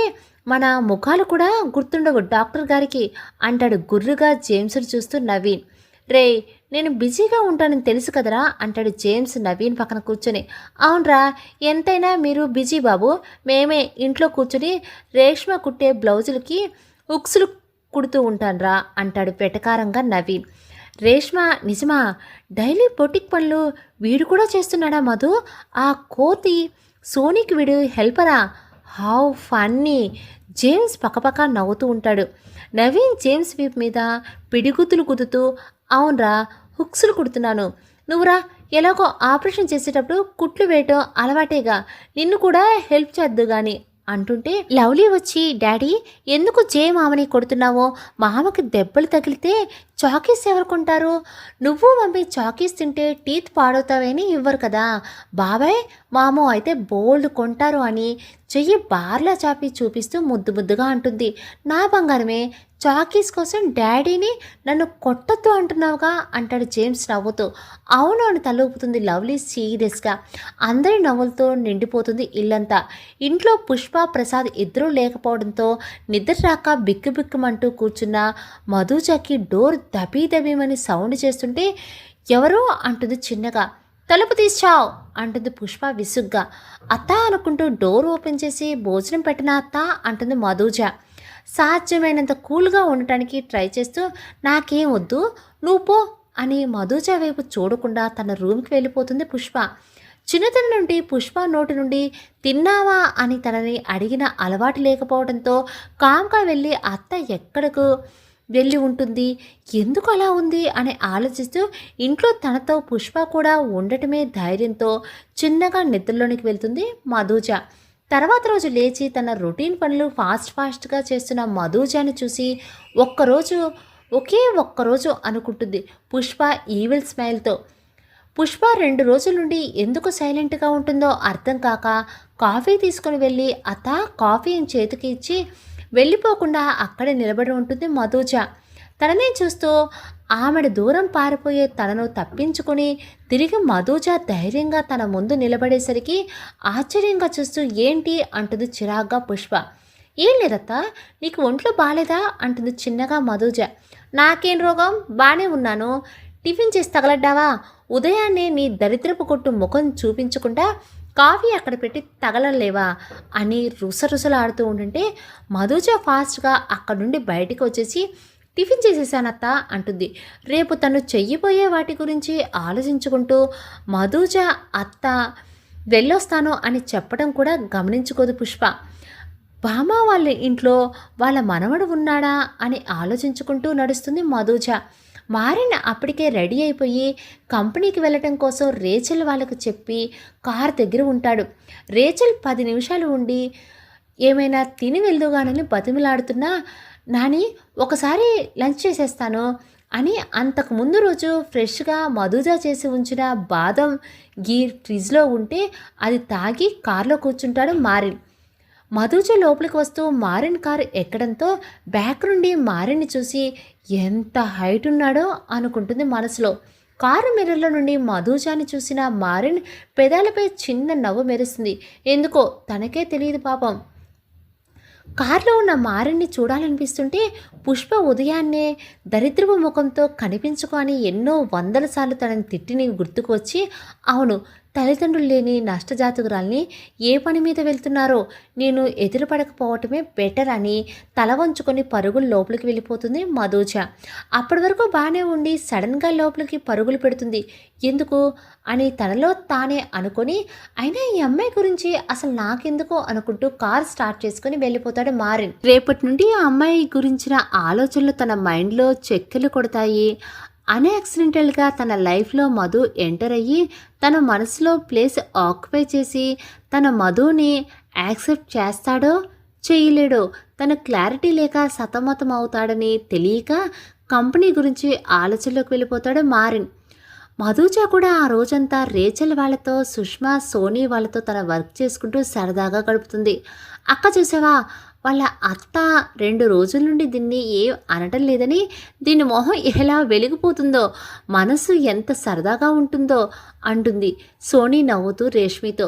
మన ముఖాలు కూడా గుర్తుండవు డాక్టర్ గారికి అంటాడు గుర్రుగా జేమ్స్ని చూస్తూ నవీన్. రే, నేను బిజీగా ఉంటానని తెలుసు కదరా అంటాడు జేమ్స్ నవీన్ పక్కన కూర్చొని. అవునరా, ఎంతైనా మీరు బిజీ బాబు, మేమే ఇంట్లో కూర్చొని రేష్మ కుట్టే బ్లౌజులకి ఉక్సులు కుడుతూ ఉంటానురా అంటాడు వెటకారంగా నవీన్. రేష్మ, నిజమా? డైలీ బొటిక్ పనులు వీడు కూడా చేస్తున్నాడా మధు? ఆ కోతి సోనీకి వీడు హెల్పరా? How funny. జేమ్స్ పక్కపక్క నవ్వుతూ ఉంటాడు. నవీన్ జేమ్స్ వీప్ మీద పిడిగుతులు కుదుతూ, అవునరా, హుక్స్లు కుడుతున్నాను, నువ్వురా, ఎలాగో ఆపరేషన్ చేసేటప్పుడు కుట్లు వేయటం అలవాటేగా, నిన్ను కూడా హెల్ప్ చేద్దు గాని అంటుంటే లవ్లీ వచ్చి, డాడీ ఎందుకు జే మామని కొడుతున్నావో, మామకి దెబ్బలు తగిలితే చాకీస్ ఎవరు కొంటారు, నువ్వు మమ్మీ చాకీస్ తింటే టీత్ పాడవుతావని ఇవ్వరు కదా, బాబాయ్ మామో అయితే బోల్డ్ కొంటారు అని చెయ్యి బార్లా చాపి చూపిస్తూ ముద్దుగా అంటుంది. నా బంగారమే, చాకీస్ కోసం డాడీని నన్ను కొట్టద్దు అంటున్నావుగా అంటాడు జేమ్స్ నవ్వుతూ. అవును అని తలూపుతుంది లవ్లీ సీరియస్గా. అందరి నవ్వులతో నిండిపోతుంది ఇల్లంతా. ఇంట్లో పుష్ప, ప్రసాద్ ఇద్దరూ లేకపోవడంతో నిద్ర రాక బిక్కుబిక్కుమంటూ కూర్చున్న మధుజకి డోర్ దబీమని సౌండ్ చేస్తుంటే, ఎవరో అంటుంది చిన్నగా. తలుపు తీసావు అంటుంది పుష్ప విసుగ్గా. అత్త అనుకుంటూ డోర్ ఓపెన్ చేసి, భోజనం పెట్టిన అత్త అంటుంది మధుజ. సాధ్యమైనంత కూల్గా ఉండటానికి ట్రై చేస్తూ, నాకేం వద్దు, నువ్వు పో అని మధుజ వైపు చూడకుండా తన రూమ్కి వెళ్ళిపోతుంది పుష్ప. చిన్నతనం నుండి పుష్ప నోటి నుండి తిన్నావా అని తనని అడిగిన అలవాటు లేకపోవడంతో కామ్గా వెళ్ళి అత్త ఎక్కడకు వెళ్ళి ఉంటుంది, ఎందుకు అలా ఉంది అని ఆలోచిస్తూ ఇంట్లో తనతో పుష్ప కూడా ఉండటమే ధైర్యంతో చిన్నగా నిద్రలోనికి వెళ్తుంది మధుజ. తర్వాత రోజు లేచి తన రొటీన్ పనులు ఫాస్ట్గా చేస్తున్న మధుజాని చూసి ఒకే ఒక్కరోజు అనుకుంటుంది పుష్ప ఈవిల్ స్మైల్తో. పుష్ప 2 రోజుల నుండి ఎందుకు సైలెంట్గా ఉంటుందో అర్థం కాక కాఫీ తీసుకుని వెళ్ళి అత్త కాఫీ చేతికి ఇచ్చి వెళ్ళిపోకుండా అక్కడే నిలబడి ఉంటుంది మధుజ. తననే చూస్తూ ఆమెడ దూరం పారిపోయే తనను తప్పించుకొని తిరిగి మధుజ ధైర్యంగా తన ముందు నిలబడేసరికి ఆశ్చర్యంగా చూస్తూ, ఏంటి అంటుంది చిరాగ్గా పుష్ప. ఏం లేదత్త, నీకు ఒంట్లో బాగాలేదా అంటుంది చిన్నగా మధుజ. నాకేం రోగం, బాగానే ఉన్నాను, టిఫిన్ చేసి తగలడ్డావా, ఉదయాన్నే నీ దరిద్రపు కొట్టు ముఖం చూపించకుండా కాఫీ అక్కడ పెట్టి తగలలేవా అని రుసరుసలాడుతూ ఉంటుంటే మధుజ ఫాస్ట్గా అక్కడ నుండి బయటికి వచ్చేసి టిఫిన్ చేసేసానత్త అంటుంది. రేపు తను చెయ్యిపోయే వాటి గురించి ఆలోచించుకుంటూ మధుజ అత్త వెళ్ళొస్తాను అని చెప్పడం కూడా గమనించుకోదు పుష్ప. బామ్మ వాళ్ళ ఇంట్లో వాళ్ళ మనవడు ఉన్నాడా అని ఆలోచించుకుంటూ నడుస్తుంది మధుజ. మారిన అప్పటికే రెడీ అయిపోయి కంపెనీకి వెళ్ళటం కోసం రేచల్ వాళ్ళకు చెప్పి కార్ దగ్గర ఉంటాడు. రేచల్ 10 నిమిషాలు ఉండి ఏమైనా తిని వెళ్దుగానని బతిమిలాడుతున్నా నాని ఒకసారి లంచ్ చేసేస్తాను అని అంతకు ముందు రోజు ఫ్రెష్గా మధుజ చేసి ఉంచిన బాదం గీ ఫ్రిడ్జ్లో ఉంటే అది తాగి కారులో కూర్చుంటాడు మారిన్. మధుజ లోపలికి వస్తూ మారిన్ కారు ఎక్కడంతో బ్యాక్ నుండి మారిన్ని చూసి ఎంత హైట్ ఉన్నాడో అనుకుంటుంది మనసులో. కారు మిర్రర్లో నుండి మధుజాని చూసిన మారిన్ పెదాలపై చిన్న నవ్వు మెరుస్తుంది. ఎందుకో తనకే తెలియదు పాపం. కారులో ఉన్న మారిన్ని చూడాలనిపిస్తుంటే పుష్ప ఉదయాన్నే దరిద్రపు ముఖంతో కనిపించుకో అని ఎన్నో 100 సార్లు తనని తిట్టిని గుర్తుకు వచ్చి అవును తల్లిదండ్రులు లేని నష్టజాతకురాల్ని ఏ పని మీద వెళ్తున్నారో నేను ఎదురుపడకపోవటమే బెటర్ అని తల వంచుకొని పరుగులు లోపలికి వెళ్ళిపోతుంది మధుజ. అప్పటి వరకు బాగానే ఉండి సడన్గా లోపలికి పరుగులు పెడుతుంది. ఎందుకు అని తనలో తానే అనుకొని అయినా ఈ అమ్మాయి గురించి అసలు నాకెందుకో అనుకుంటూ కార్ స్టార్ట్ చేసుకుని వెళ్ళిపోతాడు మారిన్. రేపటి నుండి ఆ అమ్మాయి గురించిన ఆలోచనలు తన మైండ్లో చెక్కలు కొడతాయి. అన్యాక్సిడెంటల్గా తన లైఫ్లో మధు ఎంటర్ అయ్యి తన మనసులో ప్లేస్ ఆక్యుపై చేసి తన మధుని యాక్సెప్ట్ చేస్తాడో చేయలేడో తన క్లారిటీ లేక సతమతం అవుతాడని తెలియక కంపెనీ గురించి ఆలోచనలోకి వెళ్ళిపోతాడు మారిన్. మధుజ కూడా ఆ రోజంతా రేచల్ వాళ్ళతో సుష్మా సోనీ వాళ్ళతో తన వర్క్ చేసుకుంటూ సరదాగా గడుపుతుంది. అక్క చూసావా వాళ్ళ అత్త 2 రోజుల నుండి దీన్ని ఏం అనటం లేదని దీని మొహం ఎలా వెలిగిపోతుందో మనసు ఎంత సరదాగా ఉంటుందో అంటుంది సోనీ నవ్వుతూ రేష్మితో.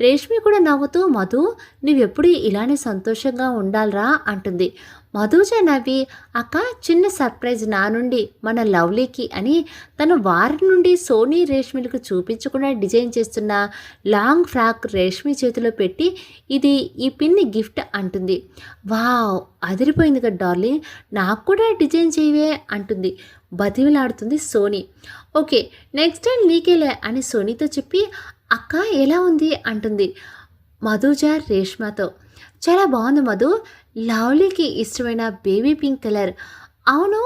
రేష్మి కూడా నవ్వుతూ మధు నువ్వెప్పుడు ఇలానే సంతోషంగా ఉండాలరా అంటుంది. మధుజ నవ్వి అక్క చిన్న సర్ప్రైజ్ నా నుండి మన లవ్లీకి అని తను వారి నుండి సోనీ రేష్మిలకు చూపించకుండా డిజైన్ చేస్తున్న లాంగ్ ఫ్రాక్ రేష్మి చేతిలో పెట్టి ఇది ఈ పిన్ని గిఫ్ట్ అంటుంది. వావ్ అదిరిపోయింది కదా డార్లింగ్ నాకు కూడా డిజైన్ చేయవే అంటుంది. బతిమిలాడుతుంది సోనీ. ఓకే నెక్స్ట్ టైం నీకేలే అని సోనీతో చెప్పి అక్క ఎలా ఉంది అంటుంది మధుజ రేష్మతో. చాలా బాగుంది మధు లవ్లీకి ఇష్టమైన బేబీ పింక్ కలర్. అవును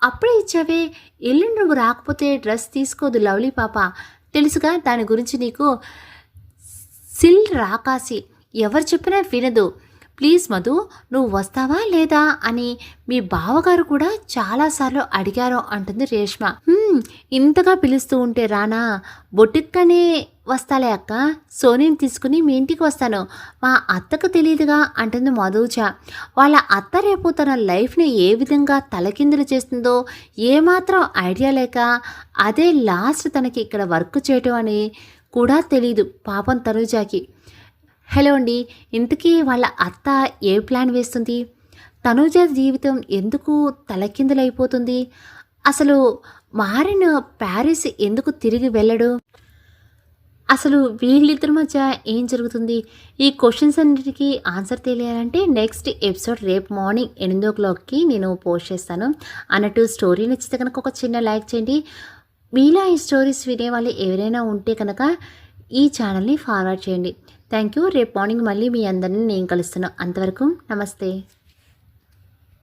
అప్పుడే ఇచ్చావే ఎల్లుండి నువ్వు రాకపోతే డ్రెస్ తీసుకోదు లవ్లీ పాప తెలుసుగా దాని గురించి నీకు. సిల్ రాకాసి ఎవరు చెప్పినా వినదు. ప్లీజ్ మధు నువ్వు వస్తావా లేదా అని మీ బావగారు కూడా చాలాసార్లు అడిగారు అంటుంది రేష్మ. ఇంతగా పిలుస్తూ ఉంటే రానా బొటిక్కనే వస్తాలే అక్క సోనీని తీసుకుని మీ ఇంటికి వస్తాను మా అత్తకు తెలియదుగా అంటుంది మధుజ. వాళ్ళ అత్త రేపు తన లైఫ్ని ఏ విధంగా తలకిందులు చేస్తుందో ఏమాత్రం ఐడియా లేక అదే లాస్ట్ తనకి ఇక్కడ వర్క్ చేయటం అని కూడా తెలీదు పాపం తనుజాకి. హలో అండి ఇంతకీ వాళ్ళ అత్త ఏ ప్లాన్ వేస్తుంది? తనుజ జీవితం ఎందుకు తలకిందులైపోతుంది? అసలు మారిన ప్యారిస్ ఎందుకు తిరిగి వెళ్ళడు? అసలు వీళ్ళిద్దరి మధ్య ఏం జరుగుతుంది? ఈ క్వశ్చన్స్ అన్నిటికీ ఆన్సర్ తెలియాలంటే నెక్స్ట్ ఎపిసోడ్ రేపు మార్నింగ్ 8 o'clockకి నేను పోస్ట్ చేస్తాను అన్నట్టు. స్టోరీ నచ్చితే కనుక ఒక చిన్న లైక్ చేయండి. మీలా ఈ స్టోరీస్ వినే వాళ్ళు ఎవరైనా ఉంటే కనుక ఈ ఛానల్ని ఫార్వర్డ్ చేయండి. Thank you. రేపు మార్నింగ్ మళ్ళీ మీ అందరినీ నేను కలుస్తాను. అంతవరకు నమస్తే.